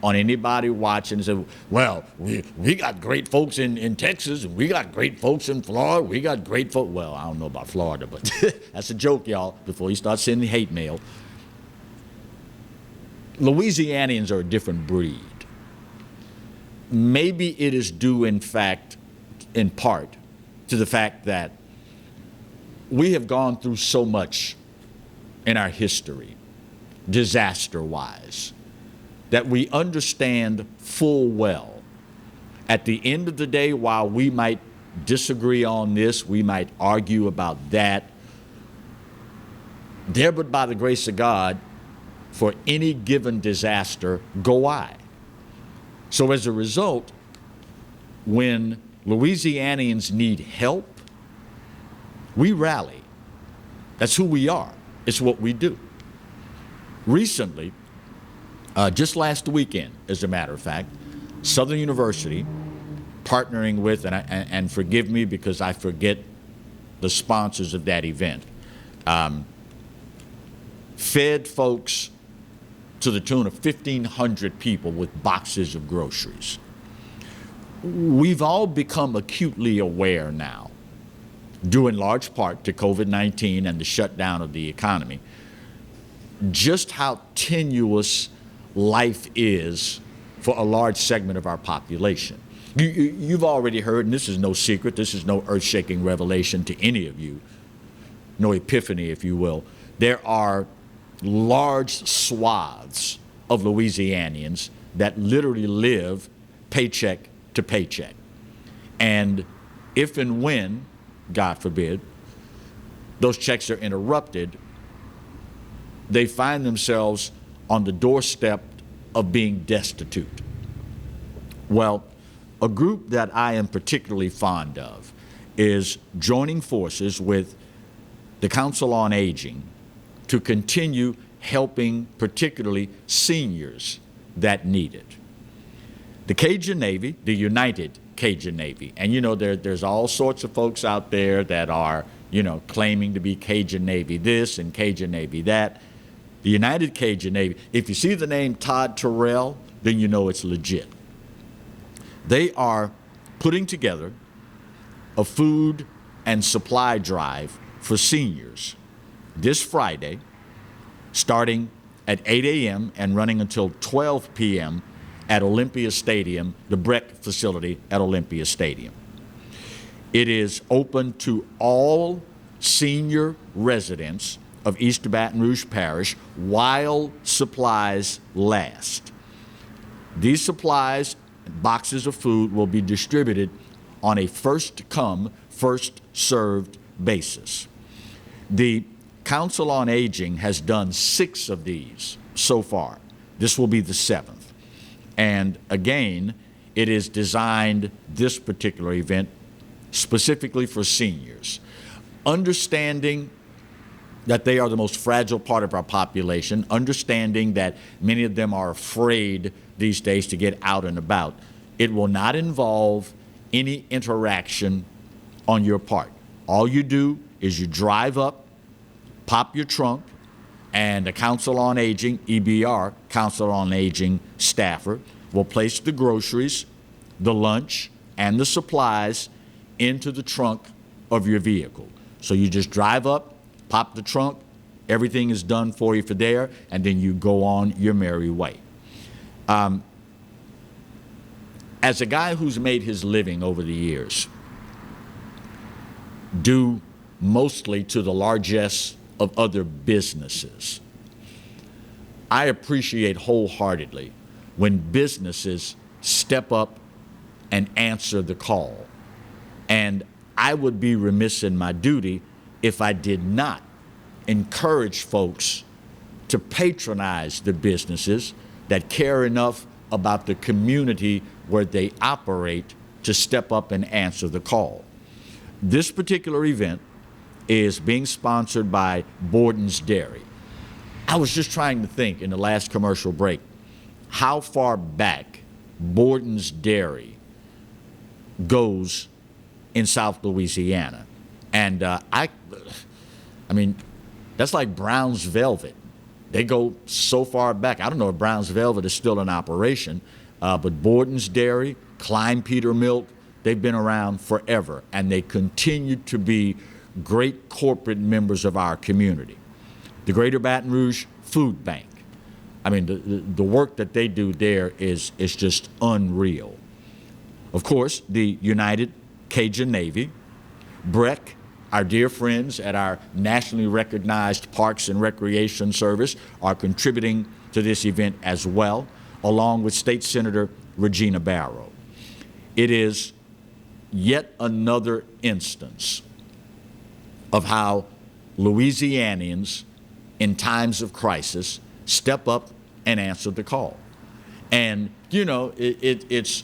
on anybody watching and say, well, we got great folks in Texas, and we got great folks in Florida, we got great folks. Well, I don't know about Florida, but that's a joke, y'all, before you start sending hate mail. Louisianians are a different breed. Maybe it is due, in fact, in part, to the fact that we have gone through so much in our history, disaster-wise, that we understand full well. At the end of the day, while we might disagree on this, we might argue about that, there but by the grace of God, for any given disaster, go I. So as a result, when Louisianians need help, we rally. That's who we are. It's what we do. Recently, just last weekend, as a matter of fact, Southern University, partnering with, and forgive me because I forget the sponsors of that event, fed folks to the tune of 1,500 people with boxes of groceries. We've all become acutely aware now, due in large part to COVID-19 and the shutdown of the economy, just how tenuous life is for a large segment of our population. You've already heard, and this is no secret, this is no earth-shaking revelation to any of you, no epiphany, if you will. There are large swaths of Louisianians that literally live paycheck to paycheck. And if and when, God forbid, those checks are interrupted, they find themselves on the doorstep of being destitute. Well, a group that I am particularly fond of is joining forces with the Council on Aging to continue helping particularly seniors that need it. The Cajun Navy, the United Cajun Navy, and you know there's all sorts of folks out there that are, you know, claiming to be Cajun Navy this and Cajun Navy that. The United Cajun Navy, if you see the name Todd Terrell, then you know it's legit. They are putting together a food and supply drive for seniors this Friday, starting at 8 a.m. and running until 12 p.m. at Olympia Stadium, the Breck facility at Olympia Stadium. It is open to all senior residents of East Baton Rouge Parish while supplies last. These supplies, boxes of food, will be distributed on a first-come, first-served basis. The Council on Aging has done 6 of these so far. This will be the 7th. And again, it is designed, this particular event, specifically for seniors. Understanding that they are the most fragile part of our population, understanding that many of them are afraid these days to get out and about. It will not involve any interaction on your part. All you do is you drive up, pop your trunk, and the Council on Aging, EBR, Council on Aging staffer, will place the groceries, the lunch, and the supplies into the trunk of your vehicle. So you just drive up, pop the trunk, everything is done for you for there, and then you go on your merry way. As a guy who's made his living over the years, due mostly to the largesse of other businesses, I appreciate wholeheartedly when businesses step up and answer the call. And I would be remiss in my duty if I did not encourage folks to patronize the businesses that care enough about the community where they operate to step up and answer the call. This particular event is being sponsored by Borden's Dairy. I was just trying to think in the last commercial break how far back Borden's Dairy goes in South Louisiana. And I mean, that's like Brown's Velvet. They go so far back. I don't know if Brown's Velvet is still in operation, but Borden's Dairy, Klein Peter Milk, they've been around forever, and they continue to be great corporate members of our community. The Greater Baton Rouge Food Bank. I mean, the work that they do there is just unreal. Of course, the United Cajun Navy, BREC, our dear friends at our nationally recognized Parks and Recreation Service are contributing to this event as well, along with State Senator Regina Barrow. It is yet another instance of how Louisianians in times of crisis step up and answer the call. And, you know, it's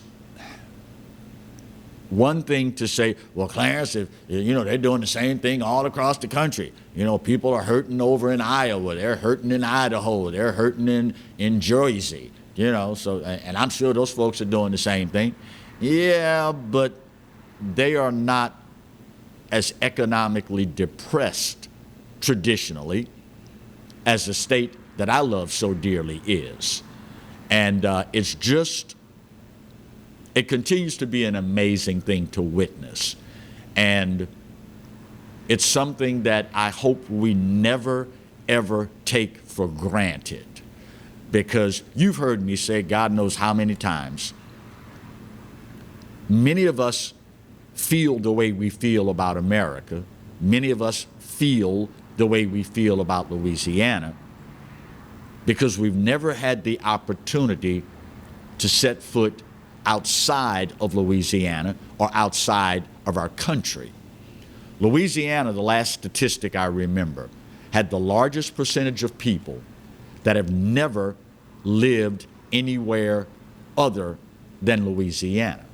one thing to say, well, Clarence, if, you know, they're doing the same thing all across the country. You know, people are hurting over in Iowa, they're hurting in Idaho, they're hurting in Jersey, you know, so, and I'm sure those folks are doing the same thing. Yeah, but they are not as economically depressed traditionally as the state that I love so dearly is. And it's just, it continues to be an amazing thing to witness. And it's something that I hope we never, ever take for granted. Because you've heard me say, God knows how many times, many of us feel the way we feel about America. Many of us feel the way we feel about Louisiana because we've never had the opportunity to set foot outside of Louisiana or outside of our country. Louisiana, the last statistic I remember, had the largest percentage of people that have never lived anywhere other than Louisiana.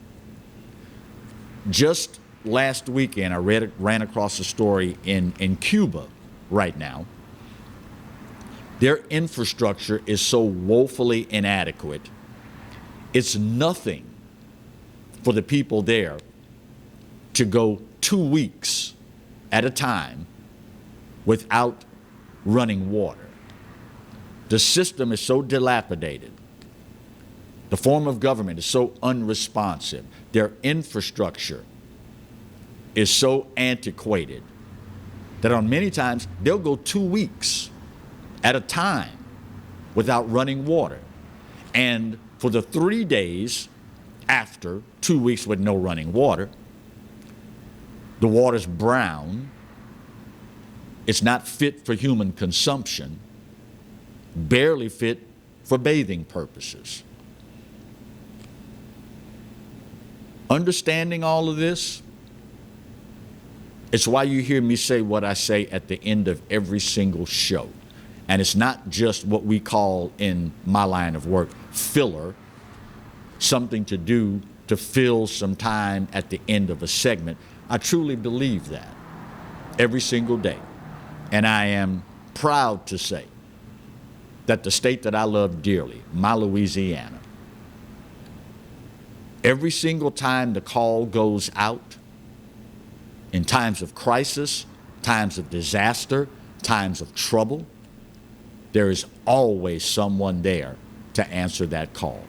Just last weekend, I ran across a story in Cuba right now. Their infrastructure is so woefully inadequate. It's nothing for the people there to go 2 weeks at a time without running water. The system is so dilapidated. The form of government is so unresponsive. Their infrastructure is so antiquated that on many times they'll go 2 weeks at a time without running water. And for the 3 days after 2 weeks with no running water, the water's brown. It's not fit for human consumption, barely fit for bathing purposes. Understanding all of this, it's why you hear me say what I say at the end of every single show. And it's not just what we call in my line of work filler, something to do to fill some time at the end of a segment. I truly believe that every single day. And I am proud to say that the state that I love dearly, my Louisiana, every single time the call goes out, in times of crisis, times of disaster, times of trouble, there is always someone there to answer that call.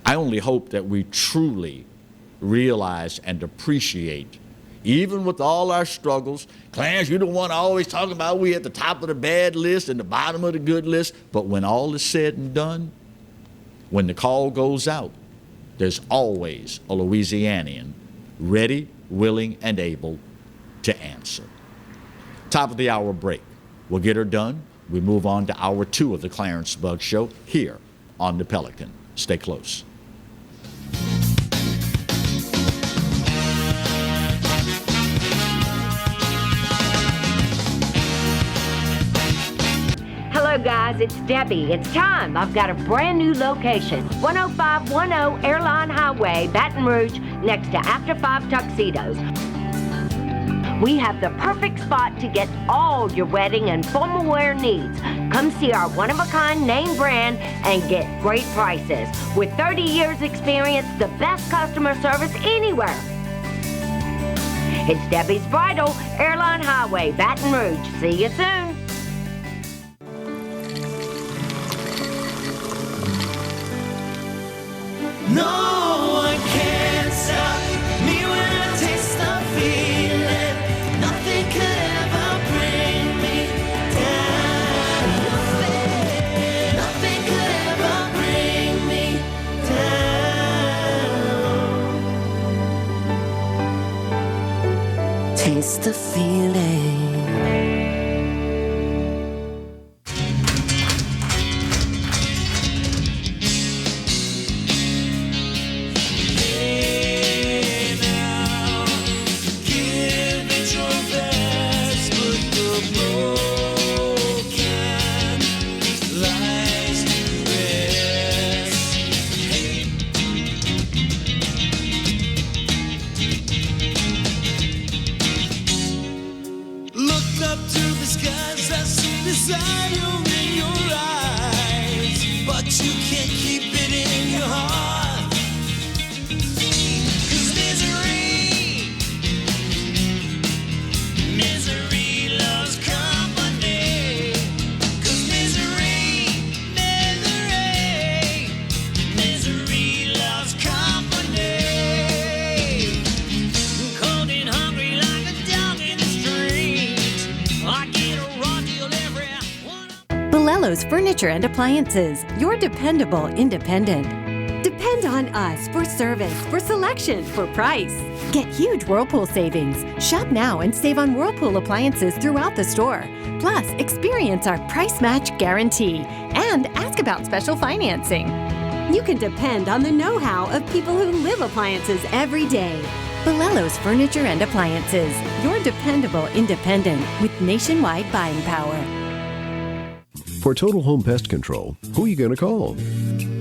I only hope that we truly realize and appreciate, even with all our struggles. Clarence, you're the one always talking about we at the top of the bad list and the bottom of the good list. But when all is said and done, when the call goes out, there's always a Louisianian ready, willing, and able to answer. Top of the hour break. We'll get her done. We move on to hour 2 of the Clarence Bug Show here on the Pelican. Stay close.
Hello, guys. guys, it's Debbie. It's time. I've got a brand new location. 10510 Airline Highway, Baton Rouge, next to After 5 Tuxedos. We have the perfect spot to get all your wedding and formal wear needs. Come see our one-of-a-kind name brand and get great prices. With 30 years experience, the best customer service anywhere. It's Debbie's Bridal, Airline Highway, Baton Rouge. See you soon.
No one can stop me when I taste the feeling. Nothing could ever bring me down. Nothing could ever bring me down. Taste the feeling.
Furniture and Appliances, your dependable independent. Depend on us for service, for selection, for price. Get huge Whirlpool savings. Shop now and save on Whirlpool appliances throughout the store. Plus, experience our price match guarantee and ask about special financing. You can depend on the know-how of people who live appliances every day. Bolello's Furniture and Appliances, your dependable independent with nationwide buying power.
For total home pest control, who are you going to call?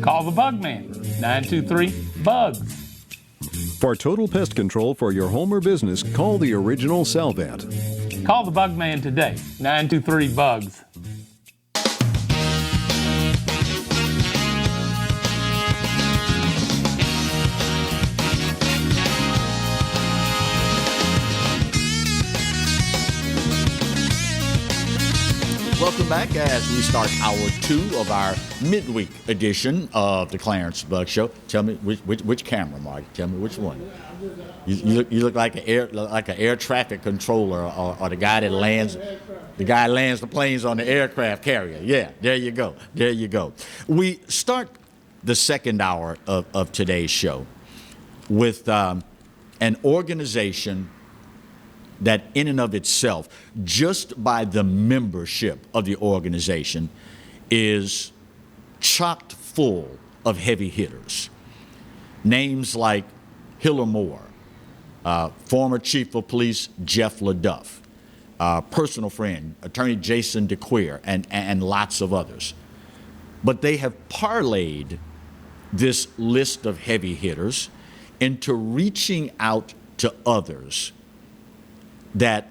Call the Bug Man, 923-BUGS.
For total pest control for your home or business, call the original Salvat.
Call the Bug Man today, 923-BUGS.
Welcome back as we start hour 2 of our midweek edition of the Clarence Bug Show. Tell me which camera, Mark. Tell me which one. You look like an air traffic controller or the guy that lands the planes on the aircraft carrier. Yeah, there you go. There you go. We start the second hour of today's show with an organization that in and of itself, just by the membership of the organization, is chocked full of heavy hitters. Names like Hiller Moore, former Chief of Police Jeff LaDuff, personal friend, Attorney Jason DeQueer, and lots of others. But they have parlayed this list of heavy hitters into reaching out to others that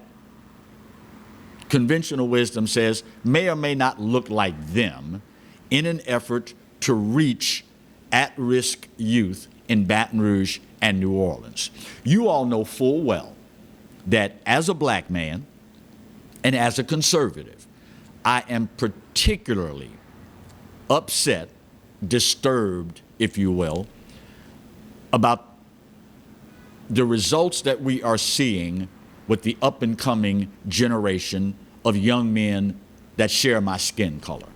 conventional wisdom says may or may not look like them, in an effort to reach at-risk youth in Baton Rouge and New Orleans. You all know full well that as a black man and as a conservative, I am particularly upset, disturbed, if you will, about the results that we are seeing with the up-and-coming generation of young men that share my skin color.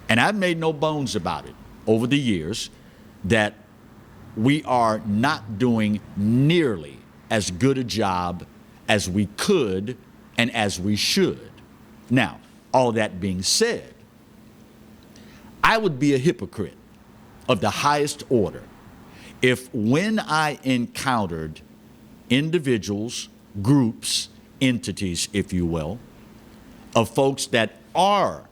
And I've made no bones about it over the years that we are not doing nearly as good a job as we could and as we should. Now, all that being said, I would be a hypocrite of the highest order if when I encountered individuals, groups, entities, if you will, of folks that are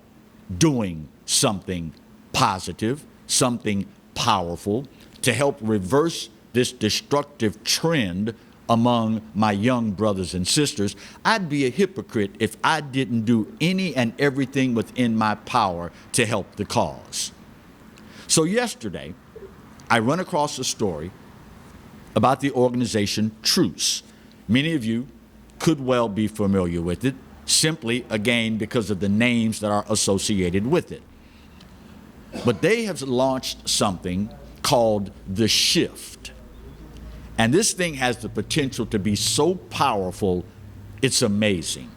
doing something positive, something powerful to help reverse this destructive trend among my young brothers and sisters, I'd be a hypocrite if I didn't do any and everything within my power to help the cause. So yesterday, I run across a story about the organization TRUCE. Many of you could well be familiar with it, simply, again, because of the names that are associated with it. But they have launched something called The Shift. And this thing has the potential to be so powerful, it's amazing.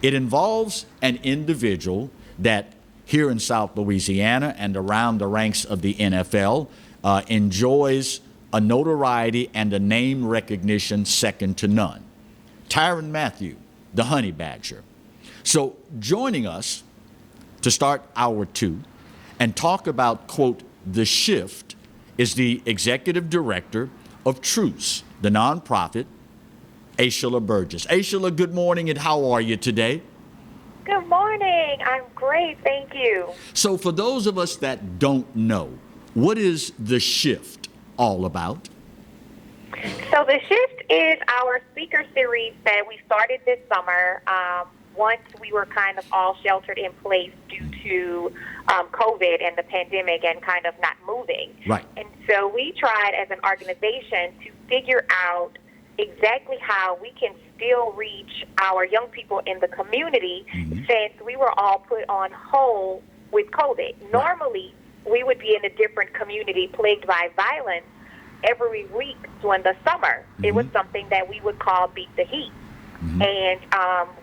It involves an individual that here in South Louisiana and around the ranks of the NFL enjoys a notoriety and a name recognition second to none. Tyrann Mathieu, the Honey Badger. So joining us to start hour 2 and talk about, quote, The Shift is the executive director of TRUCE, the nonprofit, Aishala Burgess. Aishala, good morning, and how are you today?
Good morning. I'm great, thank you.
So for those of us that don't know, what is The Shift all about?
So The Shift is our speaker series that we started this summer once we were kind of all sheltered in place due to COVID and the pandemic and kind of not moving.
Right.
And so we tried as an organization to figure out exactly how we can still reach our young people in the community since we were all put on hold with COVID. Normally, we would be in a different community plagued by violence every week during the summer. It was something that we would call Beat the Heat. And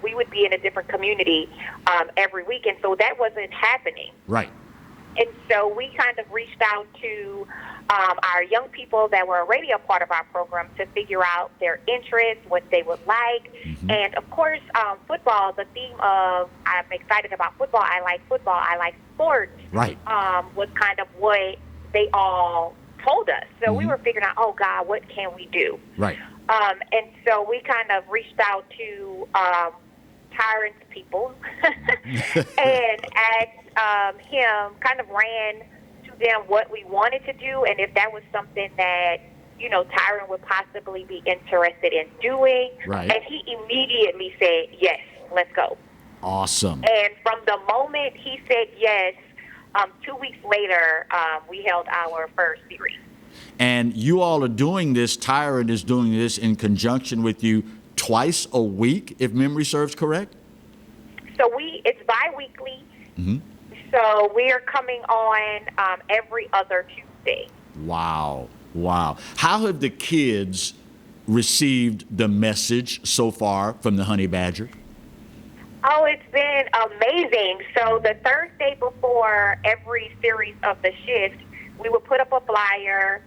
we would be in a different community every week, and so that wasn't happening.
Right.
And so we kind of reached out to our young people that were already a part of our program to figure out their interests, what they would like. And, of course, football, the theme of I'm excited about football, I like sports,
right,
was kind of what they all told us. So we were figuring out, oh, God, what can we do?
Right.
And so we kind of reached out to Tyrann's people and asked him, kind of ran to them what we wanted to do and if that was something that, you know, Tyrann would possibly be interested in doing.
Right.
And he immediately said, yes, let's go.
Awesome.
And from the moment he said yes, 2 weeks later, we held our first series.
And you all are doing this, Tyrann is doing this in conjunction with you twice a week, if memory serves correct?
So it's bi-weekly. So we are coming on every other Tuesday.
Wow. Wow. How have the kids received the message so far from the Honey Badger?
Oh, it's been amazing. So the Thursday before every series of The Shift, we would put up a flyer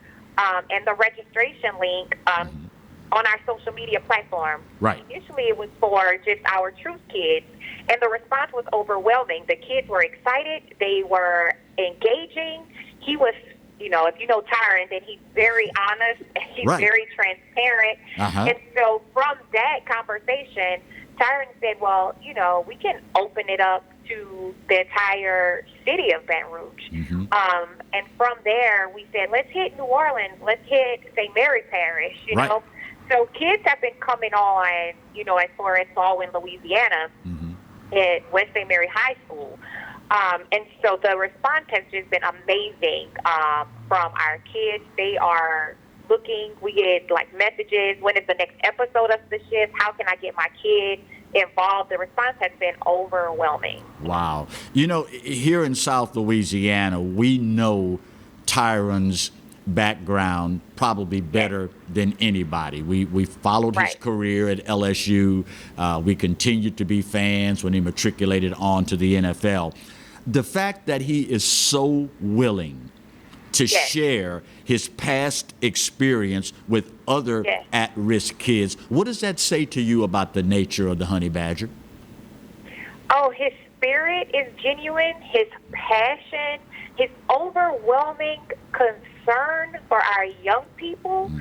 and the registration link on our social media platform.
Right.
Initially, it was for just our TRUCE kids, and the response was overwhelming. The kids were excited. They were engaging. He was, you know, if you know Tyrann, then he's very honest. He's very transparent. And so from that conversation, Tyrann said, well, you know, we can open it up to the entire city of Baton Rouge. And from there, we said, let's hit New Orleans. Let's hit St. Mary Parish, you know. So kids have been coming on, you know, as far as Baldwin, Louisiana, at West St. Mary High School. And so the response has just been amazing from our kids. They are looking. We get, like, messages. When is the next episode of The Shift? How can I get my kid involved? The response has been overwhelming.
Wow. You know, here in South Louisiana, we know Tyrann's background probably better than anybody. We followed his career at LSU. We continued to be fans when he matriculated on to the NFL. The fact that he is so willing to share his past experience with other at-risk kids, what does that say to you about the nature of the Honey Badger?
Oh, his spirit is genuine, his passion, his overwhelming concern for our young people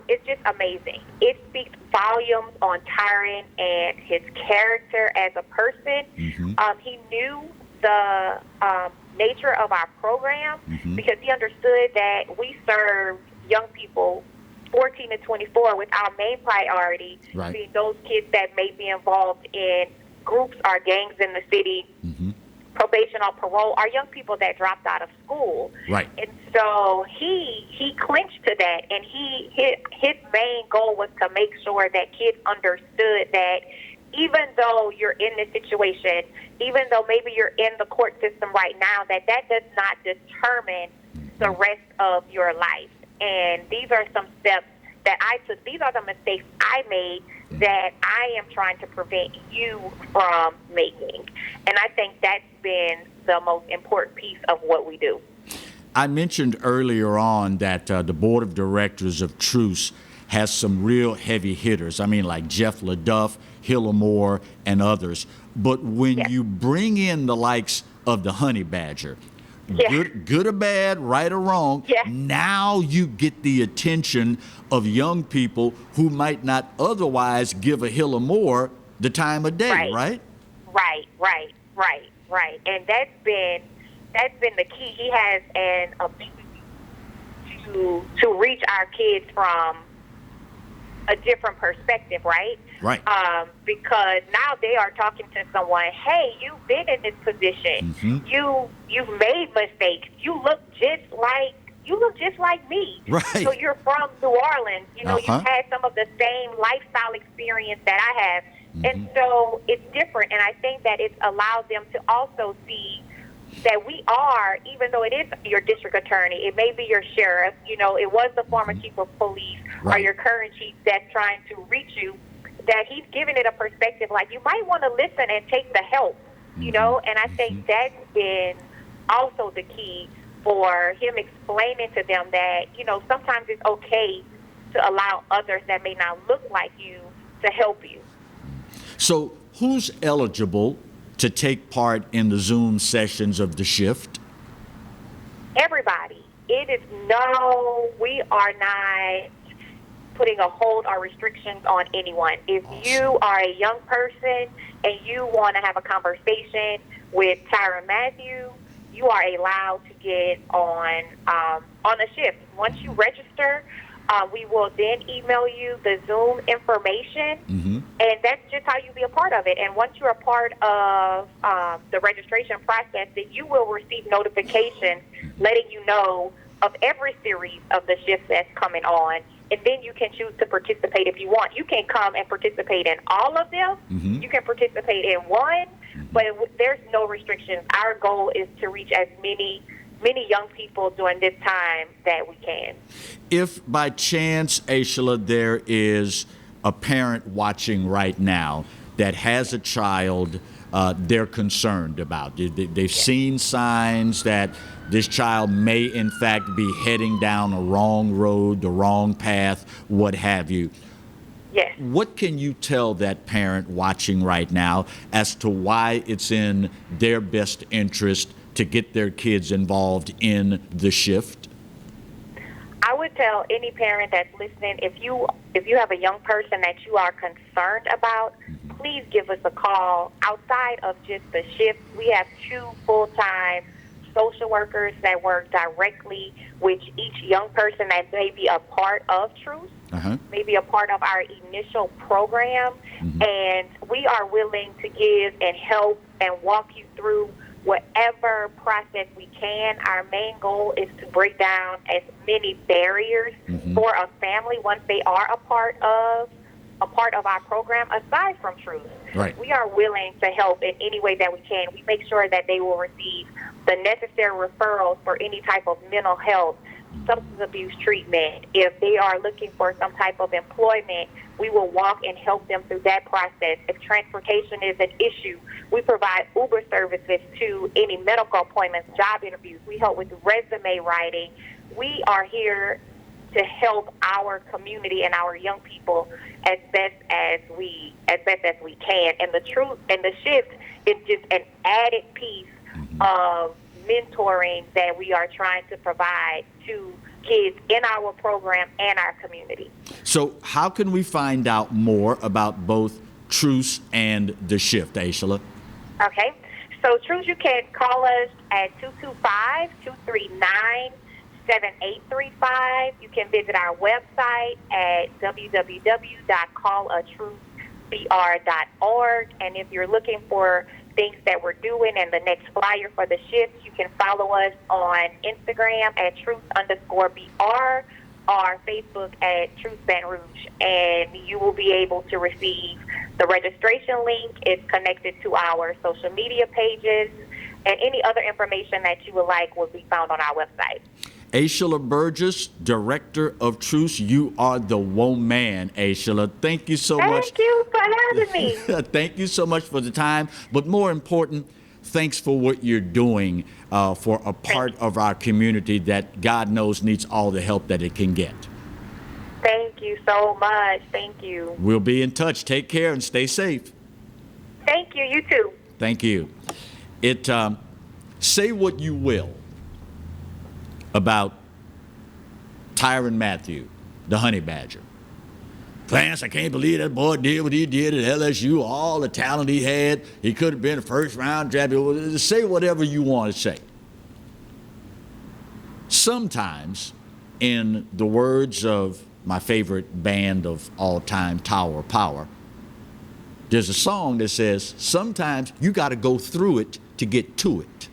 is just amazing. It speaks volumes on Tyrann and his character as a person. He knew the nature of our program because he understood that we serve young people 14 to 24 with our main priority being those kids that may be involved in groups or gangs in the city, probation or parole, or young people that dropped out of school.
Right.
And so he clinched to that, and his main goal was to make sure that kids understood that even though you're in this situation, even though maybe you're in the court system right now, that does not determine the rest of your life. And these are some steps that I took. These are the mistakes I made that I am trying to prevent you from making. And I think that's been the most important piece of what we do.
I mentioned earlier on that the board of directors of TRUCE has some real heavy hitters. I mean, like Jeff LaDuff, Hillamore, and others. But when you bring in the likes of the Honey Badger, good or bad, right or wrong, now you get the attention of young people who might not otherwise give a Hillamore the time of day, right?
Right. And that's been the key. He has an ability to reach our kids from a different perspective, right?
Right.
Because now they are talking to someone, hey, you've been in this position. You've made mistakes. You look just like me.
Right.
So you're from New Orleans. You know, you've had some of the same lifestyle experience that I have. And so it's different. And I think that it allows them to also see that we are, even though it is your district attorney, it may be your sheriff, you know, it was the former chief of police or your current chief that's trying to reach you, that he's giving it a perspective like you might want to listen and take the help, you know, and I think that's been also the key for him explaining to them that, you know, sometimes it's okay to allow others that may not look like you to help you.
So who's eligible to take part in the Zoom sessions of the shift?
Everybody. It is we are not putting a hold or restrictions on anyone. If you are a young person and you want to have a conversation with Tyron Matthew, you are allowed to get on a shift. Once you register, we will then email you the Zoom information, and that's just how you be a part of it. And once you're a part of the registration process, then you will receive notifications letting you know of every series of the shifts that's coming on, and then you can choose to participate if you want. You can come and participate in all of them. You can participate in one, but there's no restrictions. Our goal is to reach as many young people during this time that we can.
If by chance, Aishala, there is a parent watching right now that has a child they're concerned about, they've seen signs that this child may in fact be heading down a wrong road, the wrong path, what have you.
Yes.
What can you tell that parent watching right now as to why it's in their best interest to get their kids involved in the shift?
I would tell any parent that's listening, if you have a young person that you are concerned about, please give us a call. Outside of just the shift, we have 2 full-time social workers that work directly with each young person that may be a part of TRUCE, maybe a part of our initial program, and we are willing to give and help and walk you through whatever process we can. Our main goal is to break down as many barriers for a family once they are a part of our program. Aside from TRUCE, we are willing to help in any way that we can. We make sure that they will receive the necessary referrals for any type of mental health, substance abuse treatment. If they are looking for some type of employment, we will walk and help them through that process. If transportation is an issue, we provide Uber services to any medical appointments, job interviews. We help with resume writing. We are here to help our community and our young people as best as we can. And the truth and the shift is just an added piece of mentoring that we are trying to provide to kids in our program and our community.
So how can we find out more about both TRUCE and the shift, Aishala?
Okay. So, TRUCE, you can call us at 225-239-7835. You can visit our website at www.callatrucebr.org. And if you're looking for things that we're doing and the next flyer for the shifts, you can follow us on Instagram at truce_BR or Facebook at Truce Baton Rouge. And you will be able to receive the registration link. It's connected to our social media pages, and any other information that you would like will be found on our website.
Aishala Burgess, Director of TRUCE, you are the woman, Aishala. Thank you so much.
Thank you for having me.
Thank you so much for the time, but more important, thanks for what you're doing for a part of our community that God knows needs all the help that it can get.
Thank you so much. Thank you.
We'll be in touch. Take care and stay safe.
Thank you. You too.
Thank you. Say what you will about Tyrann Mathieu, the honey badger. Clarence, I can't believe that boy did what he did at LSU, all the talent he had. He could have been a first-round draft. Say whatever you want to say. Sometimes, in the words of my favorite band of all time, Tower Power, there's a song that says, sometimes you got to go through it to get to it.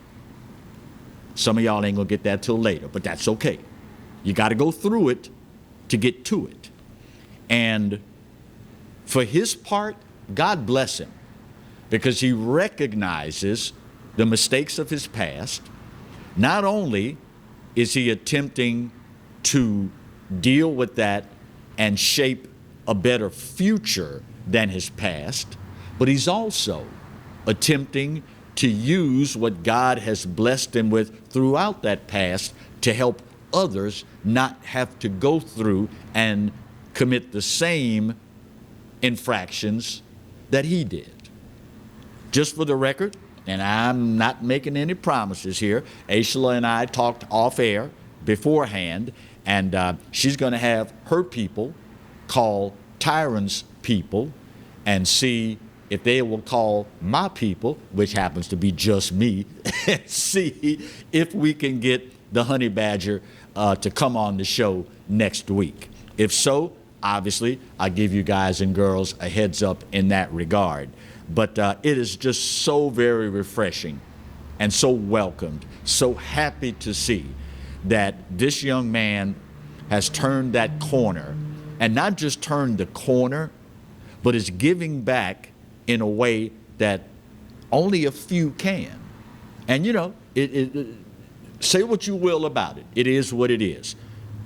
Some of y'all ain't gonna get that till later, but that's okay. You got to go through it to get to it. And for his part, God bless him, because he recognizes the mistakes of his past. Not only is he attempting to deal with that and shape a better future than his past, but he's also attempting to use what God has blessed him with throughout that past to help others not have to go through and commit the same infractions that he did. Just for the record, and I'm not making any promises here, Aishala and I talked off air beforehand, and she's going to have her people call Tyrann's people and see if they will call my people, which happens to be just me, and see if we can get the honey badger to come on the show next week. If so, obviously, I give you guys and girls a heads up in that regard. But it is just so very refreshing and so welcomed, so happy to see that this young man has turned that corner, and not just turned the corner, but is giving back in a way that only a few can. And you know, say what you will about it. It is what it is.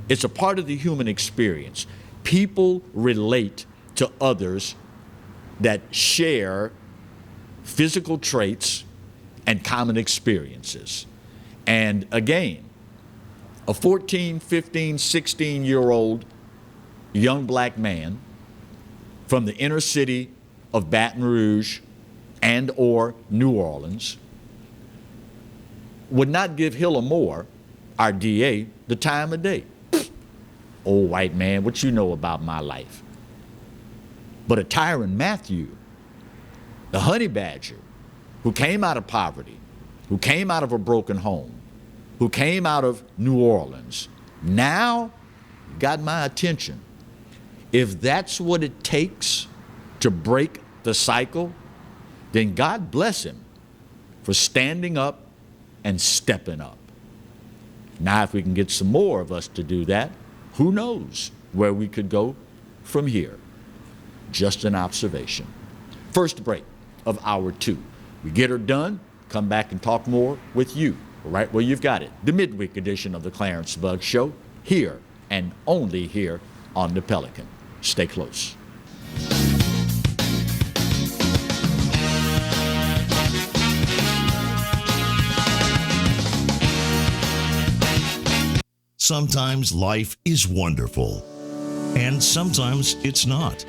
It's a part of the human experience. People relate to others that share physical traits and common experiences. And again, a 14, 15, 16-year-old young black man from the inner city of Baton Rouge and or New Orleans would not give Hilla Moore, our DA, the time of day. Old white man, what you know about my life? But a Tyrann Mathieu, the honey badger, who came out of poverty, who came out of a broken home, who came out of New Orleans, now got my attention. If that's what it takes to break the cycle, then God bless him for standing up and stepping up. Now, if we can get some more of us to do that, who knows where we could go from here? Just an observation. First break of hour 2. We get her done, come back and talk more with you, right where you've got it. The midweek edition of the Clarence Bugg Show, here and only here on the Pelican. Stay close.
Sometimes life is wonderful, and sometimes it's not.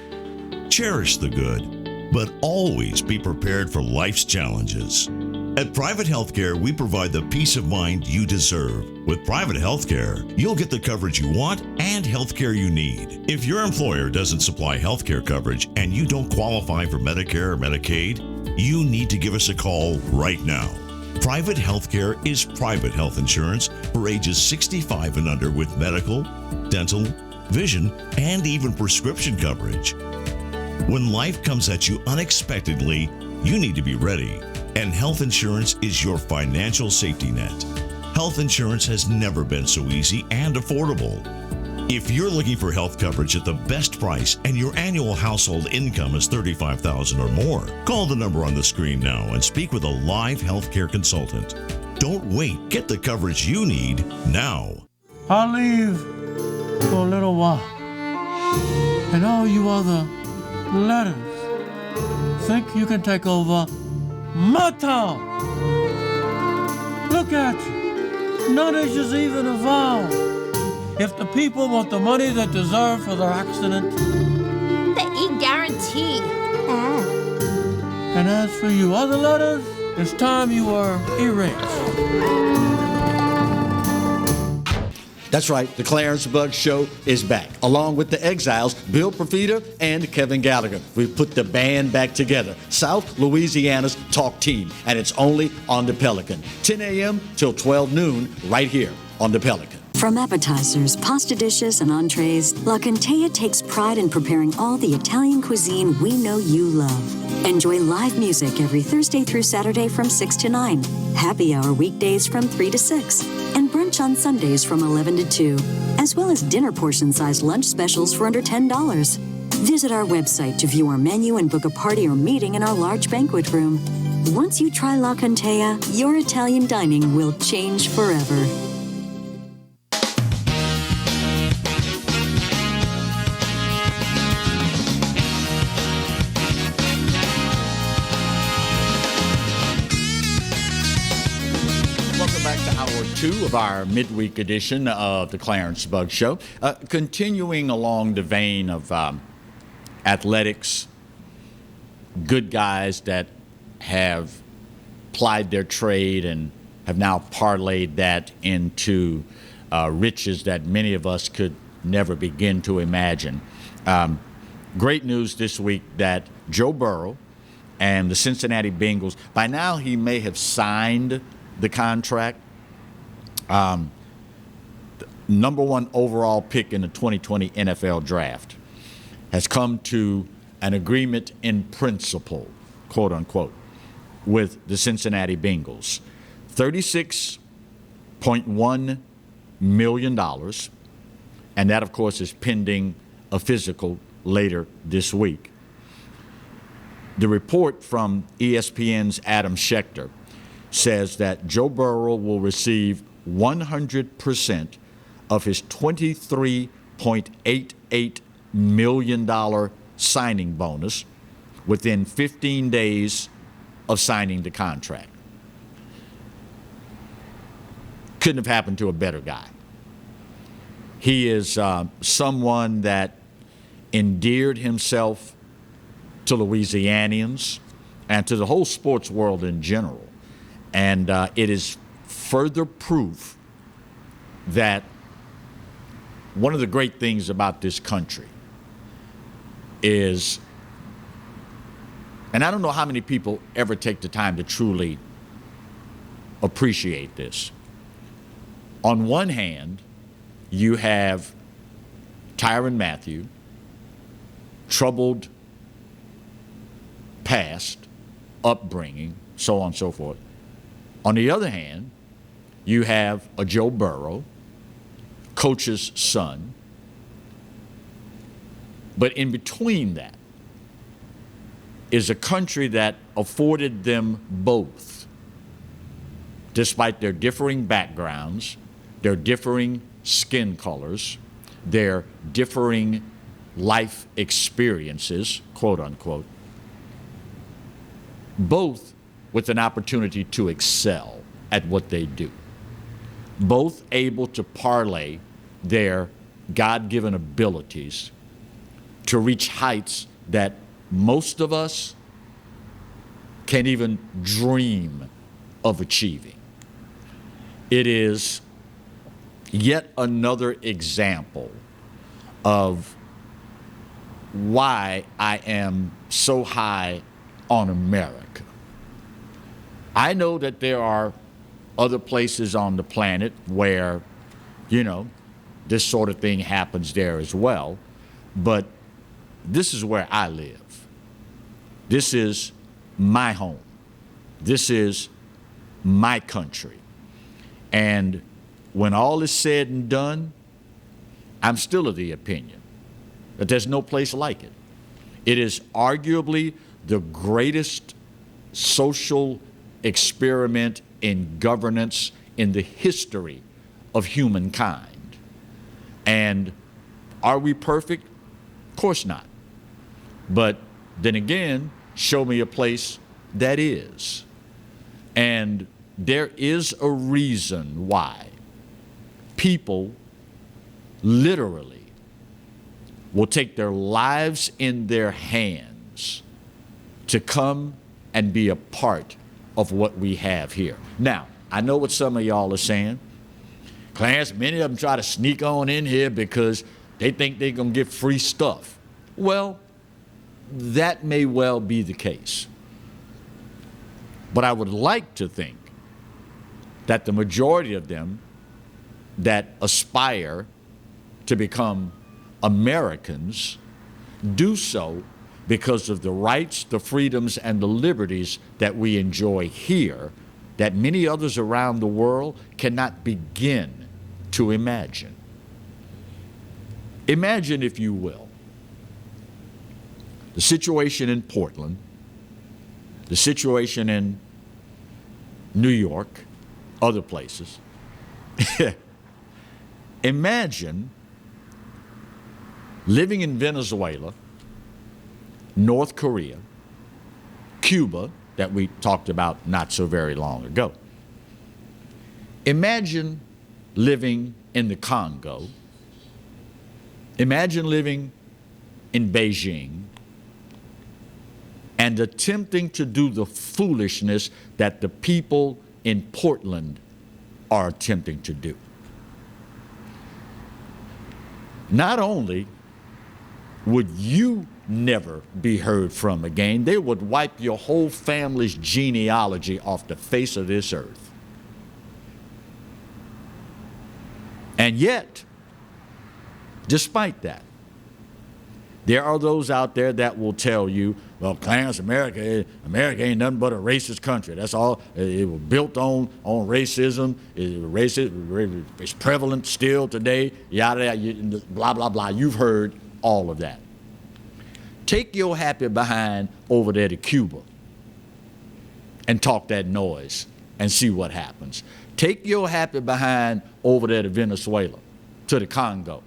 Cherish the good, but always be prepared for life's challenges. At Private Healthcare, we provide the peace of mind you deserve. With Private Healthcare, you'll get the coverage you want and healthcare you need. If your employer doesn't supply healthcare coverage and you don't qualify for Medicare or Medicaid, you need to give us a call right now. Private healthcare is private health insurance for ages 65 and under with medical, dental, vision, and even prescription coverage. When life comes at you unexpectedly, you need to be ready, and health insurance is your financial safety net. Health insurance has never been so easy and affordable. If you're looking for health coverage at the best price and your annual household income is $35,000 or more, call the number on the screen now and speak with a live healthcare consultant. Don't wait. Get the coverage you need now.
I'll leave for a little while. And all you other letters think you can take over my town. Look at you. None of you's even a vowel. If the people want the money they deserve for their accident,
the E-guarantee.
And as for you other letters, it's time you were erased.
That's right, the Clarence Bug Show is back, along with the Exiles, Bill Profita and Kevin Gallagher. We've put the band back together, South Louisiana's talk team, and it's only on the Pelican. 10 a.m. till 12 noon, right here on the Pelican.
From appetizers, pasta dishes, and entrees, La Contea takes pride in preparing all the Italian cuisine we know you love. Enjoy live music every Thursday through Saturday from 6 to 9, happy hour weekdays from 3 to 6, and brunch on Sundays from 11 to 2, as well as dinner portion-sized lunch specials for under $10. Visit our website to view our menu and book a party or meeting in our large banquet room. Once you try La Contea, your Italian dining will change forever.
Two of our midweek edition of the Clarence Bug Show. Continuing along the vein of athletics, good guys that have plied their trade and have now parlayed that into riches that many of us could never begin to imagine. Great news this week that Joe Burrow and the Cincinnati Bengals, by now he may have signed the contract. Number one overall pick in the 2020 NFL draft has come to an agreement in principle, quote unquote, with the Cincinnati Bengals. $36.1 million. And that, of course, is pending a physical later this week. The report from ESPN's Adam Schefter says that Joe Burrow will receive 100% of his $23.88 million signing bonus within 15 days of signing the contract. Couldn't have happened to a better guy. He is someone that endeared himself to Louisianians and to the whole sports world in general. And it is further proof that one of the great things about this country is, and I don't know how many people ever take the time to truly appreciate this. On one hand, you have Tyrann Mathieu, troubled past, upbringing, so on and so forth. On the other hand, you have a Joe Burrow, coach's son. But in between that is a country that afforded them both, despite their differing backgrounds, their differing skin colors, their differing life experiences, quote unquote, both with an opportunity to excel at what they do. Both able to parlay their God-given abilities to reach heights that most of us can't even dream of achieving. It is yet another example of why I am so high on America. I know that there are other places on the planet where, you know, this sort of thing happens there as well, but this is where I live. This is my home. This is my country. And when all is said and done, I'm still of the opinion that there's no place like it. It is arguably the greatest social experiment in governance in the history of humankind. And are we perfect? Of course not. But then again, show me a place that is. And there is a reason why people literally will take their lives in their hands to come and be a part of what we have here. Now, I know what some of y'all are saying. Clarence, many of them try to sneak on in here because they think they're going to get free stuff. Well, that may well be the case. But I would like to think that the majority of them that aspire to become Americans do so because of the rights, the freedoms, and the liberties that we enjoy here that many others around the world cannot begin to imagine. Imagine, if you will, the situation in Portland, the situation in New York, other places. Imagine living in Venezuela, North Korea, Cuba, that we talked about not so very long ago. Imagine living in the Congo. Imagine living in Beijing and attempting to do the foolishness that the people in Portland are attempting to do. Not only would you never be heard from again, they would wipe your whole family's genealogy off the face of this earth. And yet, despite that, there are those out there that will tell you, well, Clarence, America ain't nothing but a racist country. That's all. It was built on racism. It's prevalent still today. Yada, yada, blah, blah, blah. You've heard all of that. Take your happy behind over there to Cuba and talk that noise and see what happens. Take your happy behind over there to Venezuela, to the Congo.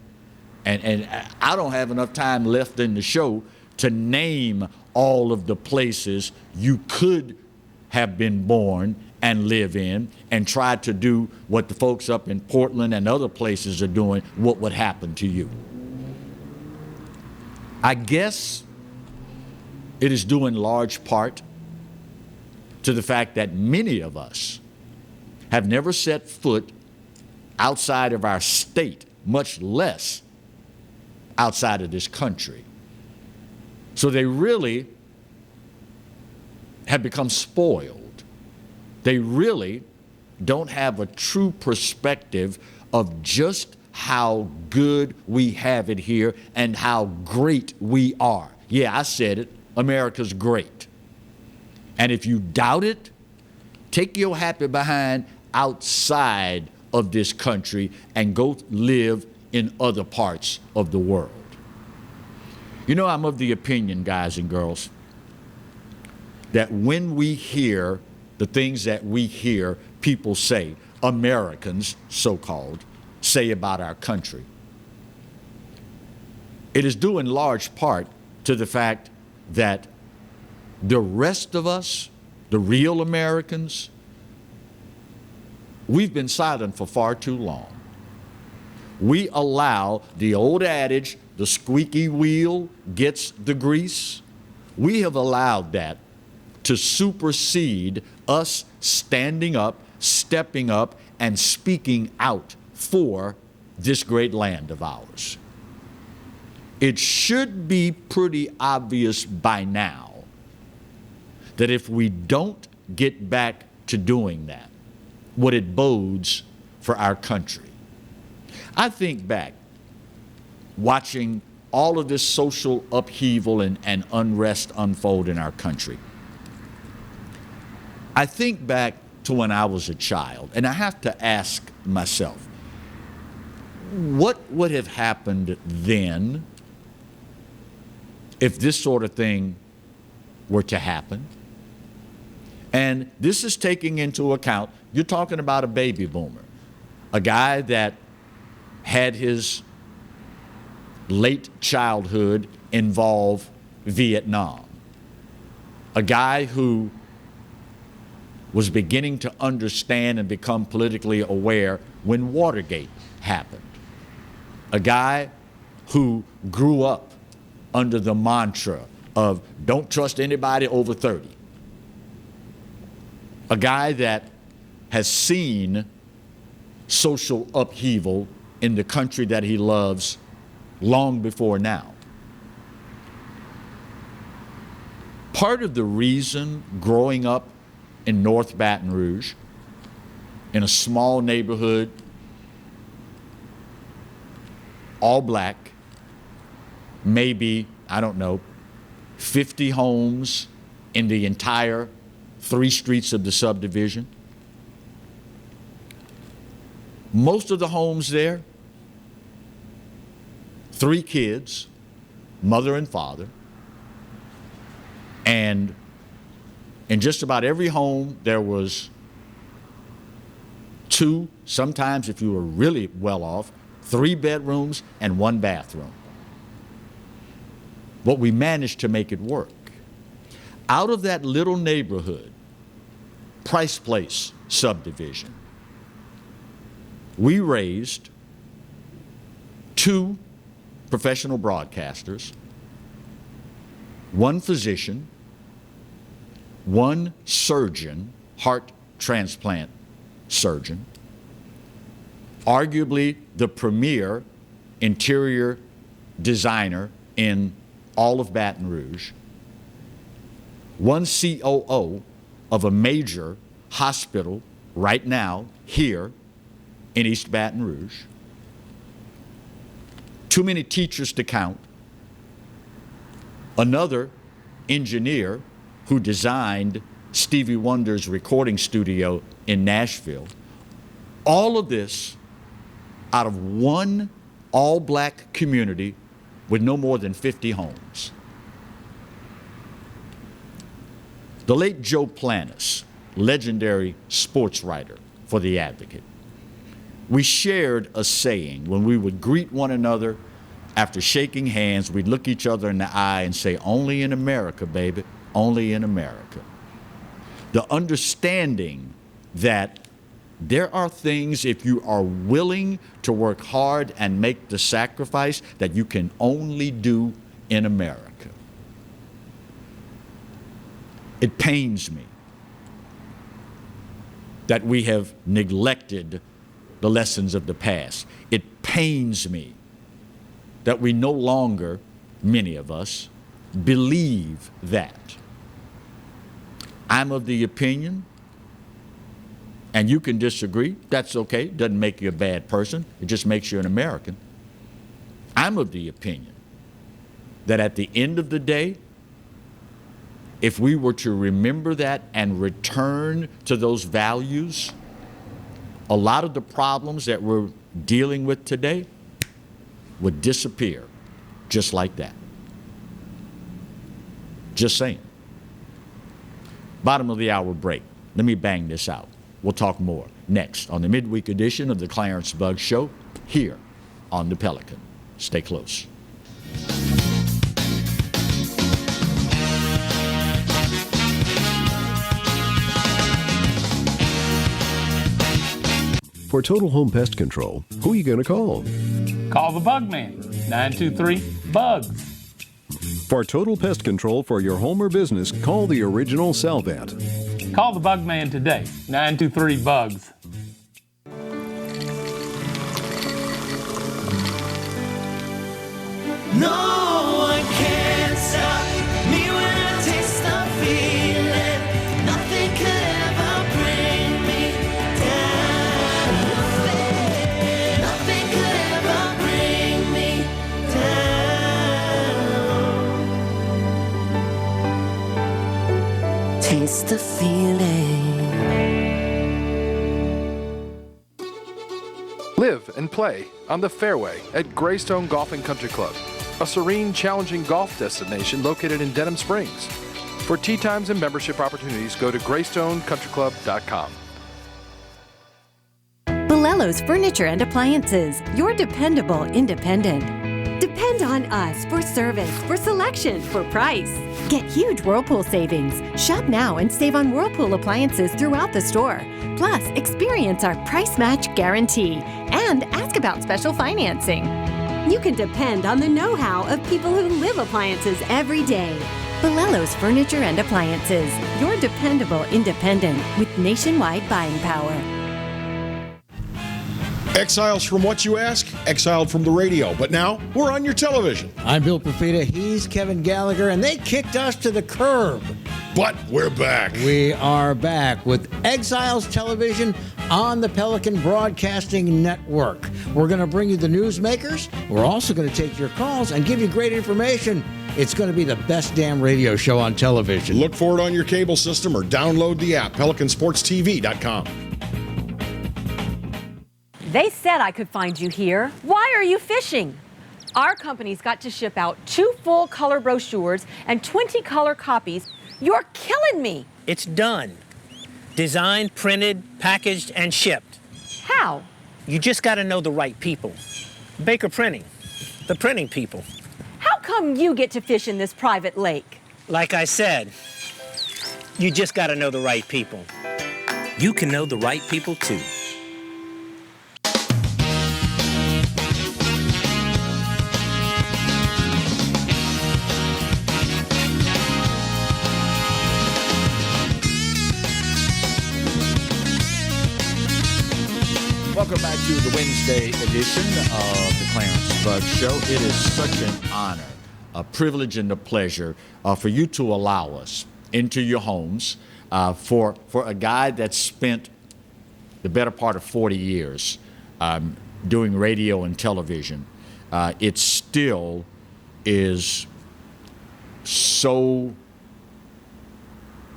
And I don't have enough time left in the show to name all of the places you could have been born and live in and try to do what the folks up in Portland and other places are doing. What would happen to you? I guess it is due in large part to the fact that many of us have never set foot outside of our state, much less outside of this country. So they really have become spoiled. They really don't have a true perspective of just how good we have it here and how great we are. Yeah, I said it. America's great. And if you doubt it, take your happy behind outside of this country and go live in other parts of the world. You know, I'm of the opinion, guys and girls, that when we hear the things that we hear people say, Americans, so-called, say about our country, it is due in large part to the fact that the rest of us, the real Americans, we've been silent for far too long. We allow the old adage, the squeaky wheel gets the grease. We have allowed that to supersede us standing up, stepping up, and speaking out for this great land of ours. It should be pretty obvious by now that if we don't get back to doing that, what it bodes for our country. I think back, watching all of this social upheaval and unrest unfold in our country. I think back to when I was a child, and I have to ask myself, what would have happened then if this sort of thing were to happen? And this is taking into account, you're talking about a baby boomer, a guy that had his late childhood involve Vietnam, a guy who was beginning to understand and become politically aware when Watergate happened, a guy who grew up under the mantra of don't trust anybody over 30, a guy that has seen social upheaval in the country that he loves long before now. Part of the reason growing up in North Baton Rouge, in a small neighborhood, all black, maybe, I don't know, 50 homes in the entire 3 streets of the subdivision. Most of the homes there, 3 kids, mother and father, and in just about every home there was 2, sometimes if you were really well off, 3 bedrooms and 1 bathroom. But we managed to make it work. Out of that little neighborhood, Price Place subdivision, we raised 2 professional broadcasters, 1 physician, 1 surgeon, heart transplant surgeon, arguably the premier interior designer in all of Baton Rouge, 1 COO of a major hospital right now here in East Baton Rouge, too many teachers to count, another engineer who designed Stevie Wonder's recording studio in Nashville. All of this out of 1 all-black community with no more than 50 homes. The late Joe Planis, legendary sports writer for The Advocate, we shared a saying when we would greet one another after shaking hands. We'd look each other in the eye and say, "Only in America, baby, only in America." The understanding that there are things, if you are willing to work hard and make the sacrifice, that you can only do in America. It pains me that we have neglected the lessons of the past. It pains me that we no longer, many of us, believe that. I'm of the opinion, and you can disagree, that's okay, doesn't make you a bad person, it just makes you an American. I'm of the opinion that at the end of the day, if we were to remember that and return to those values, a lot of the problems that we're dealing with today would disappear just like that. Just saying. Bottom of the hour break. Let me bang this out. We'll talk more next on the midweek edition of the Clarence Bugg Show here on the Pelican. Stay close.
For total home pest control, who are you going to call?
Call the Bug Man, 923-BUGS.
For total pest control for your home or business, call the original Salvat.
Call the Bug Man today, 923-BUGS.
No one can stop me when I taste the feeling. taste the feeling.
Live and play on the fairway at Greystone Golf and Country Club, a serene, challenging golf destination located in Denham Springs. For tee times and membership opportunities, go to GreystonecountryClub.com.
Bolello's Furniture and Appliances, your dependable independent. Depend on us for service, for selection, for price. Get huge Whirlpool savings. Shop now and save on Whirlpool appliances throughout the store. Plus, experience our price match guarantee and ask about special financing. You can depend on the know-how of people who live appliances every day. Bolello's Furniture and Appliances, your dependable independent with nationwide buying power.
Exiles from what you ask? Exiled from the radio. But now, we're on your television.
I'm Bill Profita, he's Kevin Gallagher, and they kicked us to the curb.
But we're back.
We are back with Exiles Television on the Pelican Broadcasting Network. We're going to bring you the newsmakers. We're also going to take your calls and give you great information. It's going to be the best damn radio show on television.
Look for it on your cable system or download the app, PelicanSportsTV.com.
They said I could find you here. Why are you fishing? Our company's got to ship out 2 full color brochures and 20 color copies. You're killing me.
It's done. Designed, printed, packaged, and shipped.
How?
You just got to know the right people. Baker Printing, the printing people.
How come you get to fish in this private lake?
Like I said, you just got to know the right people. You can know the right people too.
Welcome back to the Wednesday edition of the Clarence Bug Show. It is such an honor, a privilege, and a pleasure for you to allow us into your homes. For a guy that spent the better part of 40 years doing radio and television, it still is so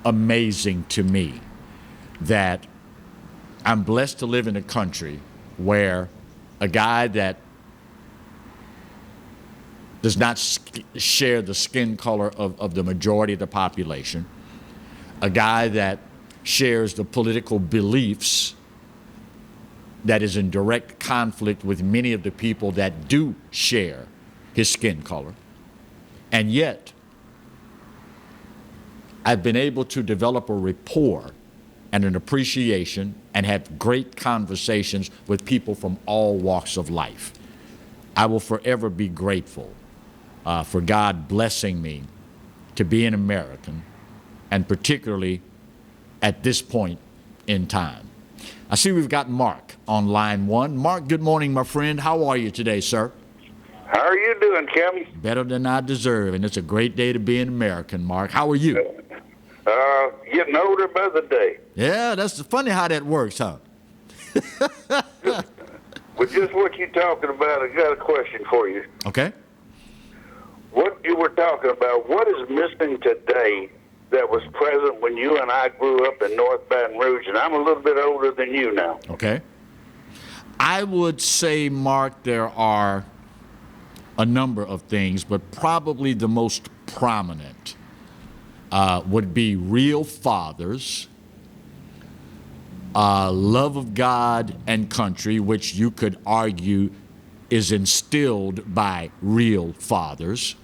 amazing to me that I'm blessed to live in a country where a guy that does not share the skin color of the majority of the population, a guy that shares the political beliefs that is in direct conflict with many of the people that do share his skin color, and yet I've been able to develop a rapport and an appreciation and have great conversations with people from all walks of life. I will forever be grateful for God blessing me to be an American, and particularly at this point in time. I see we've got Mark on line 1. Mark, good morning, my friend. How are you today, sir?
How are you doing, Kevin?
Better than I deserve, and it's a great day to be an American, Mark. How are you?
Getting older by the day.
Yeah, that's funny how that works, huh?
With just what you're talking about, I got a question for you.
Okay.
What you were talking about, what is missing today that was present when you and I grew up in North Baton Rouge? And I'm a little bit older than you now.
Okay. I would say, Mark, there are a number of things, but probably the most prominent would be real fathers, love of God and country, which you could argue is instilled by real fathers.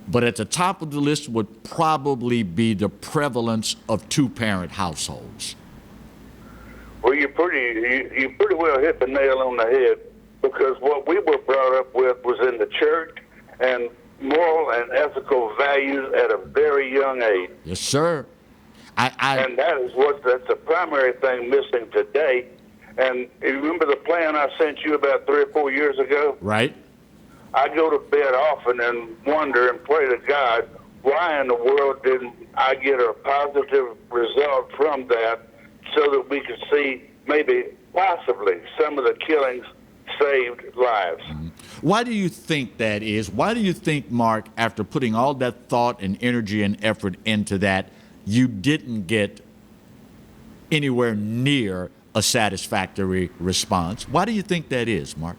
But at the top of the list would probably be the prevalence of two-parent households.
Well, you pretty well hit the nail on the head, because what we were brought up with was in the church and moral and ethical values at a very young age.
Yes, sir.
And that's the primary thing missing today. And you remember the plan I sent you about 3 or 4 years ago?
Right.
I go to bed often and wonder and pray to God, why in the world didn't I get a positive result from that, so that we could see maybe possibly some of the killings saved lives.
Mm-hmm. Why do you think that is? Why do you think, Mark, after putting all that thought and energy and effort into that, you didn't get anywhere near a satisfactory response. Why do you think that is, Mark?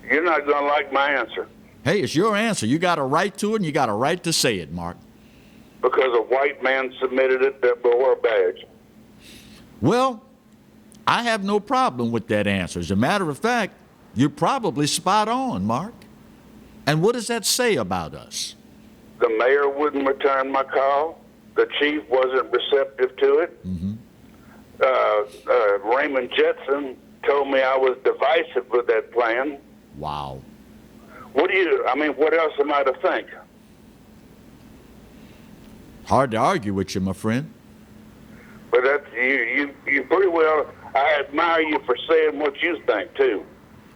You're not going to like my answer.
Hey, it's your answer. You got a right to it, and you got a right to say it, Mark.
Because a white man submitted it that wore a badge.
Well, I have no problem with that answer. As a matter of fact, you're probably spot on, Mark. And what does that say about us?
The mayor wouldn't return my call. The chief wasn't receptive to it.
Mm-hmm.
Raymond Jetson told me I was divisive with that plan.
Wow.
What else am I to think?
Hard to argue with you, my friend.
But that's you pretty well. I admire you for saying what you think too,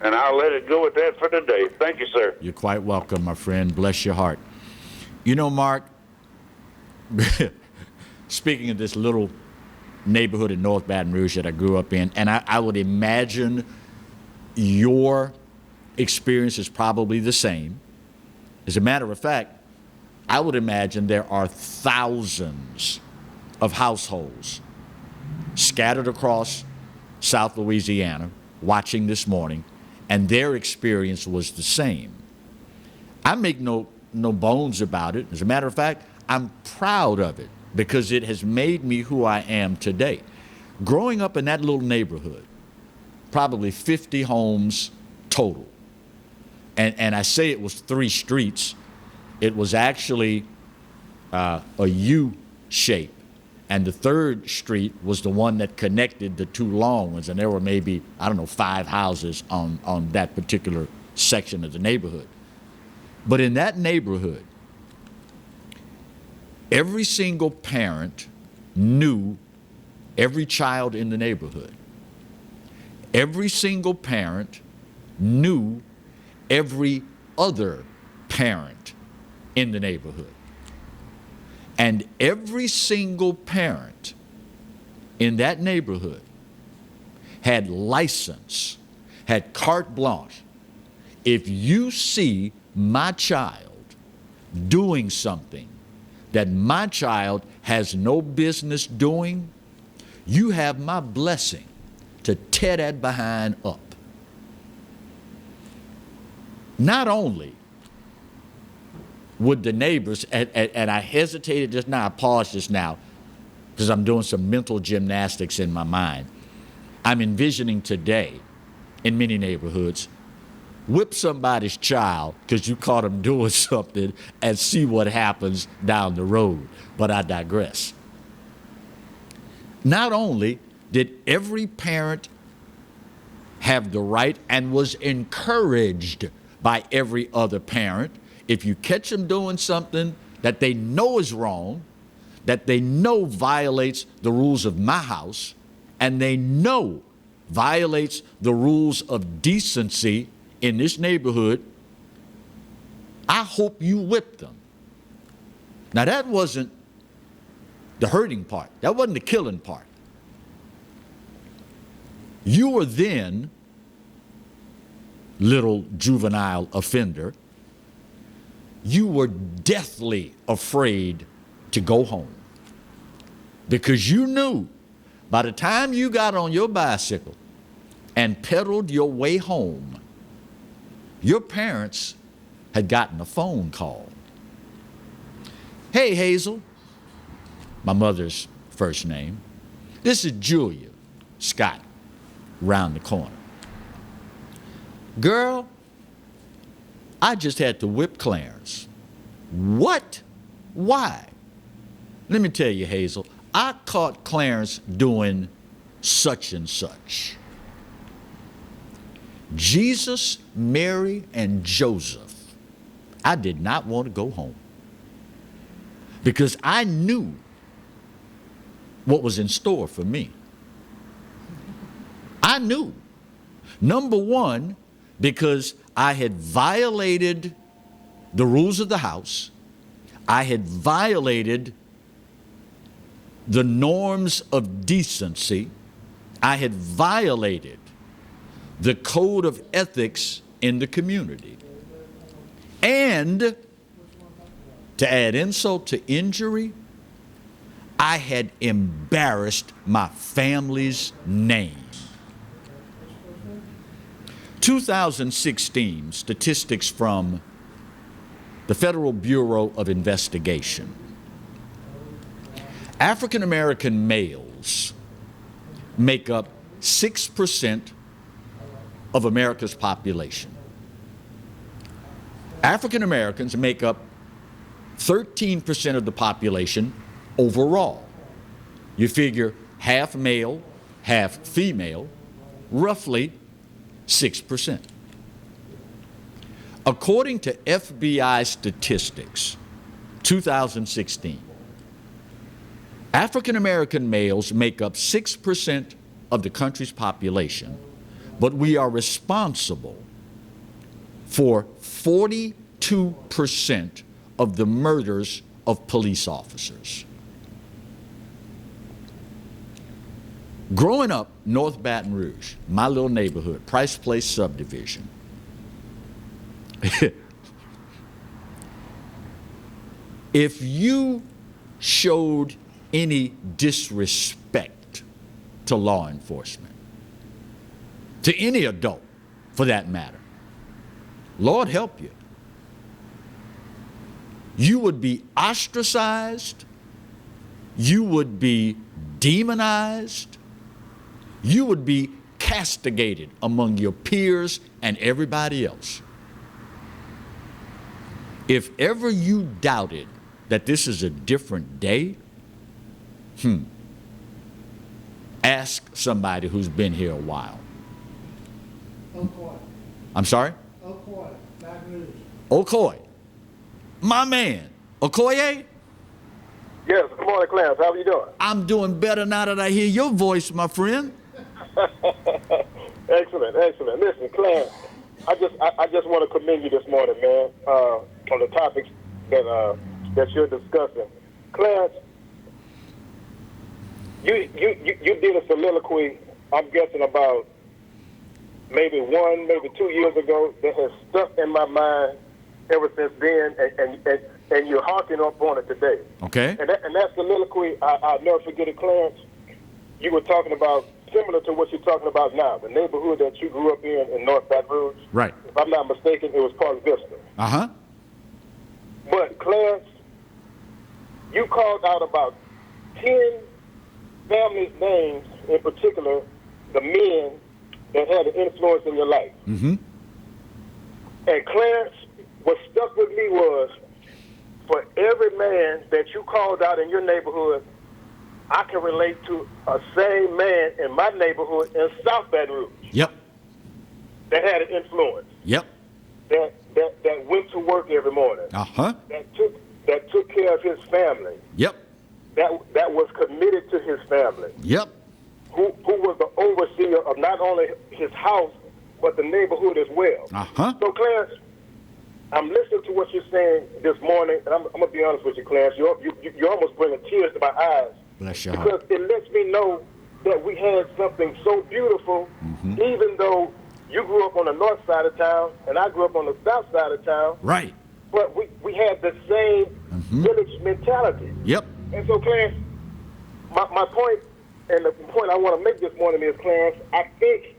and I'll let it go at that for today. Thank you, sir.
You're quite welcome, my friend. Bless your heart. You know, Mark, speaking of this little neighborhood in North Baton Rouge that I grew up in, and I would imagine your experience is probably the same. As a matter of fact, I would imagine there are thousands of households scattered across South Louisiana watching this morning, and their experience was the same. I make no bones about it. As a matter of fact, I'm proud of it because it has made me who I am today. Growing up in that little neighborhood, probably 50 homes total, and I say it was 3 streets. It was actually a U shape, and the third street was the one that connected the 2 long ones, and there were maybe, 5 houses on that particular section of the neighborhood. But in that neighborhood, every single parent knew every child in the neighborhood. Every single parent knew every other parent in the neighborhood. And every single parent in that neighborhood had license, had carte blanche. If you see my child doing something that my child has no business doing, you have my blessing to tear that behind up. Not only would the neighbors, and I hesitated just now, I paused just now, because I'm doing some mental gymnastics in my mind. I'm envisioning today, in many neighborhoods, whip somebody's child because you caught them doing something and see what happens down the road. But I digress. Not only did every parent have the right and was encouraged by every other parent, if you catch them doing something that they know is wrong, that they know violates the rules of my house, and they know violates the rules of decency in this neighborhood, I hope you whip them. Now that wasn't the hurting part. That wasn't the killing part. You were then, little juvenile offender, you were deathly afraid to go home because you knew by the time you got on your bicycle and pedaled your way home, your parents had gotten a phone call. Hey, Hazel, my mother's first name. This is Julia Scott, round the corner. Girl, I just had to whip Clarence. What? Why? Let me tell you, Hazel, I caught Clarence doing such and such. Jesus, Mary, and Joseph, I did not want to go home because I knew what was in store for me. I knew. Number one, because I had violated the rules of the house. I had violated the norms of decency. I had violated the code of ethics in the community. And to add insult to injury, I had embarrassed my family's name. 2016 statistics from the Federal Bureau of Investigation. African American males make up 6% of America's population. African Americans make up 13% of the population overall. You figure half male, half female, roughly 6%. According to FBI statistics, 2016, African American males make up 6% of the country's population, but we are responsible for 42% of the murders of police officers. Growing up North Baton Rouge, my little neighborhood, Price Place subdivision, if you showed any disrespect to law enforcement, to any adult for that matter, Lord help you, you would be ostracized, you would be demonized, you would be castigated among your peers and everybody else. If ever you doubted that this is a different day, ask somebody who's been here a while.
Ocoy.
I'm sorry?
Ocoy, Baton Rouge.
Ocoy. My man. Okoye?
Yes, good morning, Clarence. How are you doing?
I'm doing better now that I hear your voice, my friend.
Excellent, excellent. Listen, Clarence, I just want to commend you this morning, man, on the topics that you're discussing. Clarence, you did a soliloquy, I'm guessing about maybe 2 years ago that has stuck in my mind ever since then, and you're harking up on it today.
Okay.
And that soliloquy, I'll never forget it, Clarence. You were talking about, similar to what you're talking about now, the neighborhood that you grew up in North Baton Rouge.
Right.
If I'm not mistaken, it was Park Vista.
Uh-huh.
But, Clarence, you called out about 10 families' names, in particular, the men that had an influence in your life.
Mm-hmm.
And, Clarence, what stuck with me was, for every man that you called out in your neighborhood, I can relate to a same man in my neighborhood in South Baton Rouge.
Yep.
That had an influence.
Yep.
That went to work every morning.
Uh-huh.
That took care of his family.
Yep.
That was committed to his family.
Yep.
Who was the overseer of not only his house, but the neighborhood as well.
Uh-huh.
So, Clarence, I'm listening to what you're saying this morning, and I'm going to be honest with you, Clarence. You're almost bringing tears to my eyes.
Bless your
Because
heart.
it lets me know that we had something so beautiful, even though you grew up on the north side of town and I grew up on the south side of town.
Right.
But we had the same village mentality.
Yep.
And so, Clarence, my point, and the point I want to make this morning is, Clarence, I think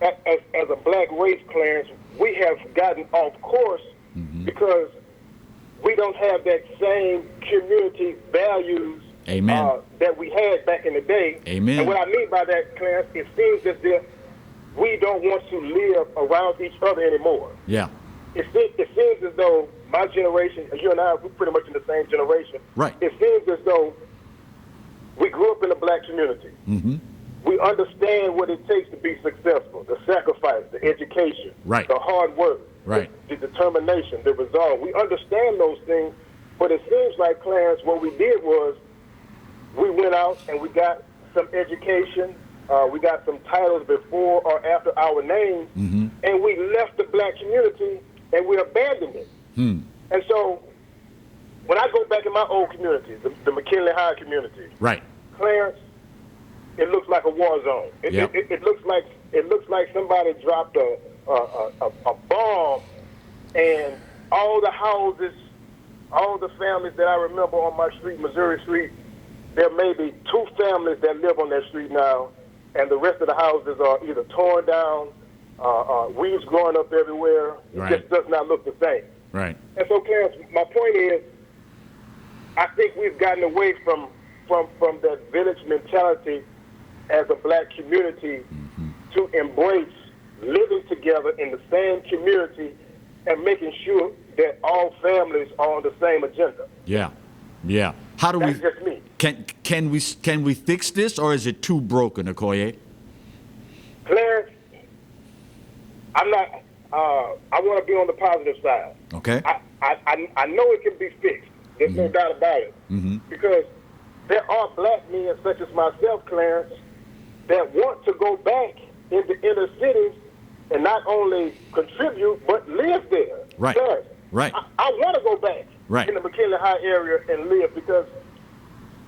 as a black race, Clarence, we have gotten off course because we don't have that same community values that we had back in the day.
Amen.
And what I mean by that, Clarence, it seems as if we don't want to live around each other anymore.
Yeah.
It seems as though my generation, you and I, we're pretty much in the same generation.
Right.
It seems as though we grew up in a black community.
Mm-hmm.
We understand what it takes to be successful, the sacrifice, the education,
right,
the hard work,
right,
the determination, the resolve. We understand those things, but it seems like, Clarence, what we did was we went out and we got some education, we got some titles before or after our name, and we left the black community and we abandoned it. And so when I go back in my old community, the McKinley High community,
right,
Clarence, it looks like a war zone. It looks like somebody dropped a bomb, and all the houses, all the families that I remember on my street, Missouri Street, there may be 2 families that live on that street now, and the rest of the houses are either torn down, weeds growing up everywhere.
Right.
It just does not look the same.
Right.
And so, Clarence, my point is, I think we've gotten away from that village mentality as a black community to embrace living together in the same community and making sure that all families are on the same agenda.
Yeah. Yeah. How do
That's
we
just me.
can we fix this, or is it too broken, Okoye?
Clarence, I'm not. I want to be on the positive side.
Okay.
I know it can be fixed. There's no doubt about it.
Mm-hmm.
Because there are black men such as myself, Clarence, that want to go back in the inner cities and not only contribute but live there.
Right.
Clarence,
Right.
I want to go back
Right.
in the McKinley High area and live because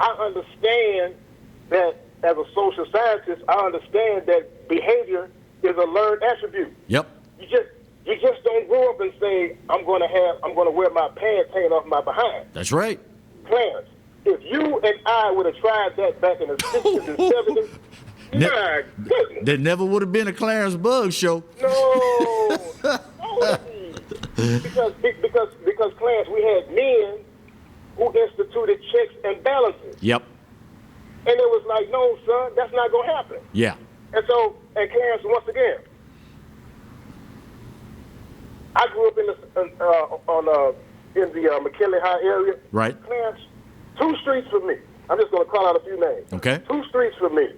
I understand that as a social scientist, I understand that behavior is a learned attribute.
Yep.
You just don't grow up and say, I'm going to wear my pants hanging off my behind.
That's right.
Clarence, if you and I would have tried that back in the 60s and 70s, my goodness.
There never would have been a Clarence Bug show.
No. because Clarence, we had men who instituted checks and balances.
Yep.
And it was like, no, son, that's not going to happen.
Yeah.
And so, and Clarence, once again, I grew up in the McKinley High area.
Right.
Clarence, 2 streets from me. I'm just going to call out a few names.
Okay.
2 streets from me.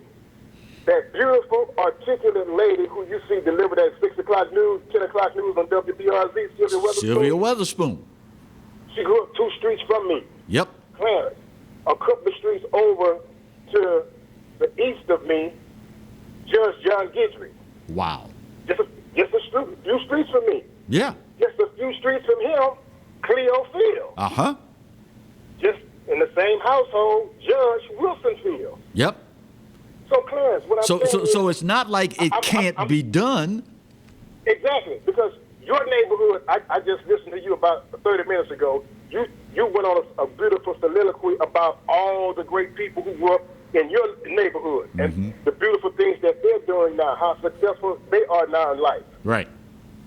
That beautiful, articulate lady who you see delivered at 6 o'clock news, 10 o'clock news on WBRZ,
Sylvia Weatherspoon.
She grew up 2 streets from me.
Yep.
Clarence, a couple of streets over to the east of me, Judge John Guidry.
Wow.
Just a few streets from me.
Yeah.
Just a few streets from him, Cleo Field.
Uh-huh.
Just in the same household, Judge Wilson Field.
Yep.
So, Clarence, what I'm saying
So it's not like it can't be done.
Exactly, because your neighborhood, I just listened to you about 30 minutes ago. You went on a beautiful soliloquy about all the great people who grew up in your neighborhood and the beautiful things that they're doing now, how successful they are now in life.
Right.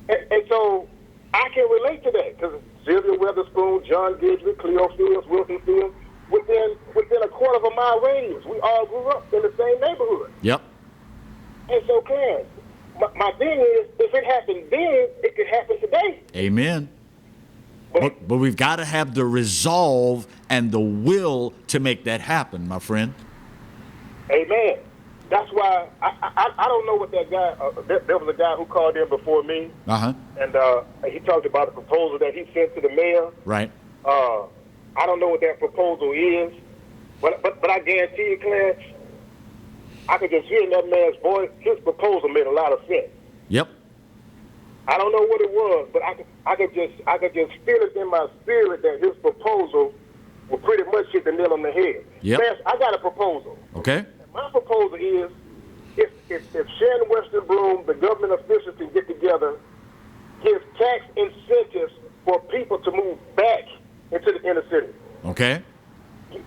And so I can relate to that because Sylvia Weatherspoon, John Guidry, Cleo Fields, Wilson Fields, within a quarter of a mile radius, we all grew up in the same neighborhood.
Yep.
And so, Clarence, my thing is, if it happened then, it could happen today.
Amen. But we've got to have the resolve and the will to make that happen, my friend.
Amen. That's why I don't know what that guy. There was a guy who called in before me,
Uh-huh.
and he talked about the proposal that he sent to the mayor.
Right.
I don't know what that proposal is, but I guarantee you, Clarence, I could just hear in that man's voice, his proposal made a lot of sense.
Yep.
I don't know what it was, but I could just feel it in my spirit that his proposal will pretty much hit the nail on the head.
Yep.
Clarence, I got a proposal.
Okay.
My proposal is, if Sharon Western Bloom, the government officials can get together, give tax incentives for people to move back into the inner city.
Okay.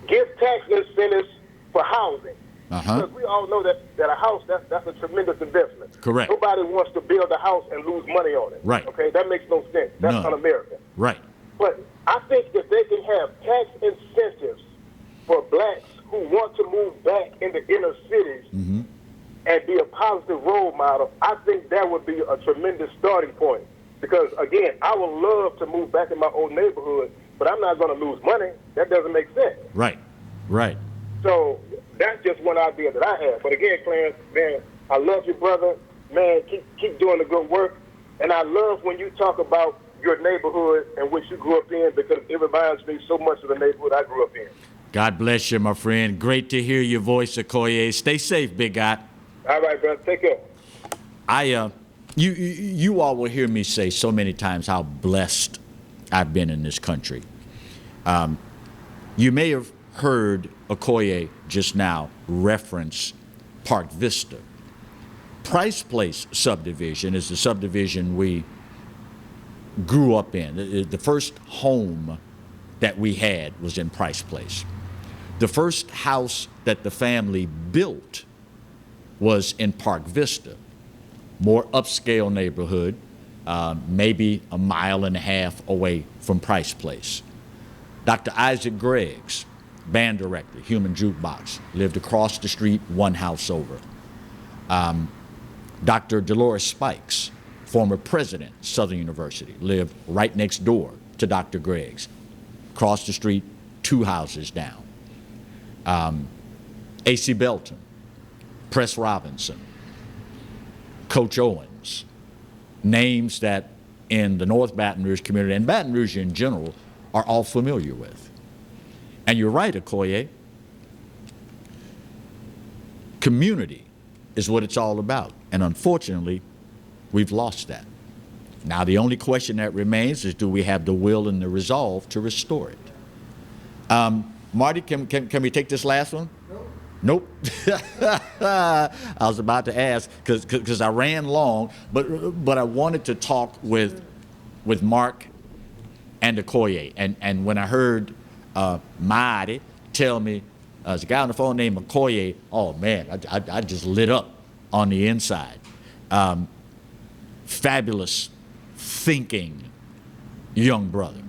Give tax incentives for housing.
Uh-huh.
Because we all know that a house, that's a tremendous investment.
Correct.
Nobody wants to build a house and lose money on it.
Right.
Okay, that makes no sense. That's
None.
un-American.
Right.
But I think if they can have tax incentives for blacks who want to move back in the inner cities and be a positive role model, I think that would be a tremendous starting point. Because, again, I would love to move back in my old neighborhood, but I'm not going to lose money. That doesn't make sense.
Right. Right.
So that's just one idea that I have. But, again, Clarence, man, I love you, brother. Man, keep doing the good work. And I love when you talk about your neighborhood and which you grew up in because it reminds me so much of the neighborhood I grew up in.
God bless you, my friend. Great to hear your voice, Okoye. Stay safe, big guy.
All right, brother. Take care.
You all will hear me say so many times how blessed I've been in this country. You may have heard Okoye just now reference Park Vista. Price Place subdivision is the subdivision we grew up in. The first home that we had was in Price Place. The first house that the family built was in Park Vista, more upscale neighborhood, maybe a mile and a half away from Price Place. Dr. Isaac Greggs, band director, Human Jukebox, lived across the street, one house over. Dr. Dolores Spikes, former president, Southern University, lived right next door to Dr. Greggs. Across the street, two houses down. A.C. Belton, Press Robinson, Coach Owens, names that in the North Baton Rouge community and Baton Rouge in general are all familiar with. And you're right, Okoye, community is what it's all about. And unfortunately, we've lost that. Now, the only question that remains is, do we have the will and the resolve to restore it? Marty, can we take this last one? Nope. I was about to ask because I ran long, but I wanted to talk with Mark and Okoye. And when I heard Marty tell me, there's a guy on the phone named Okoye, oh man, I just lit up on the inside. Fabulous thinking young brother.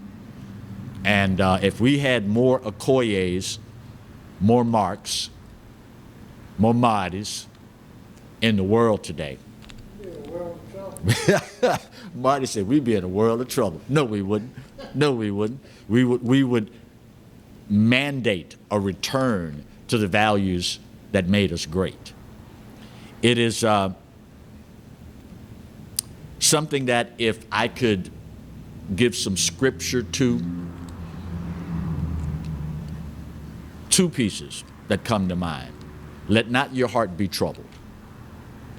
And if we had more Okoyes, more Marks, more Martys in the world today. Marty said, we'd be in a world of trouble. No, we wouldn't. No, we wouldn't. We would mandate a return to the values that made us great. It is something that if I could give some scripture to, two pieces that come to mind. Let not your heart be troubled.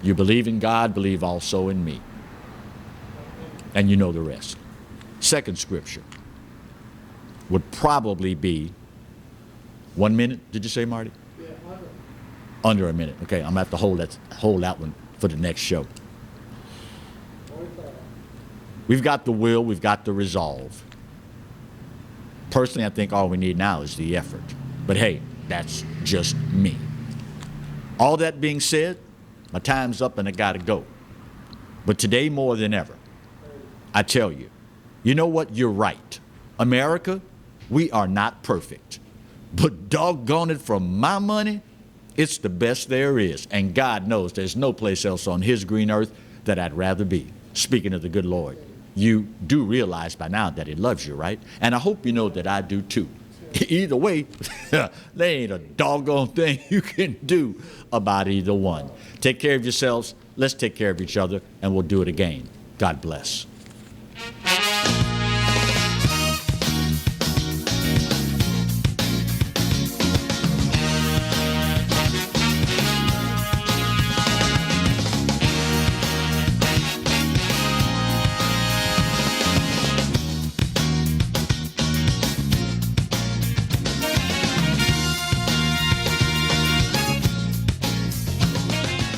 You believe in God, believe also in me. And you know the rest. Second scripture would probably be 1 minute, did you say, Marty? Yeah, under a minute. Okay, I'm going to have to hold that one for the next show. We've got the will, we've got the resolve. Personally, I think all we need now is the effort. But hey, that's just me. All that being said, my time's up and I gotta go. But today more than ever, I tell you, you know what? You're right. America, we are not perfect. But doggone it, from my money, it's the best there is. And God knows there's no place else on his green earth that I'd rather be. Speaking of the good Lord, you do realize by now that he loves you, right? And I hope you know that I do too. Either way, there ain't a doggone thing you can do about either one. Take care of yourselves. Let's take care of each other, and we'll do it again. God bless.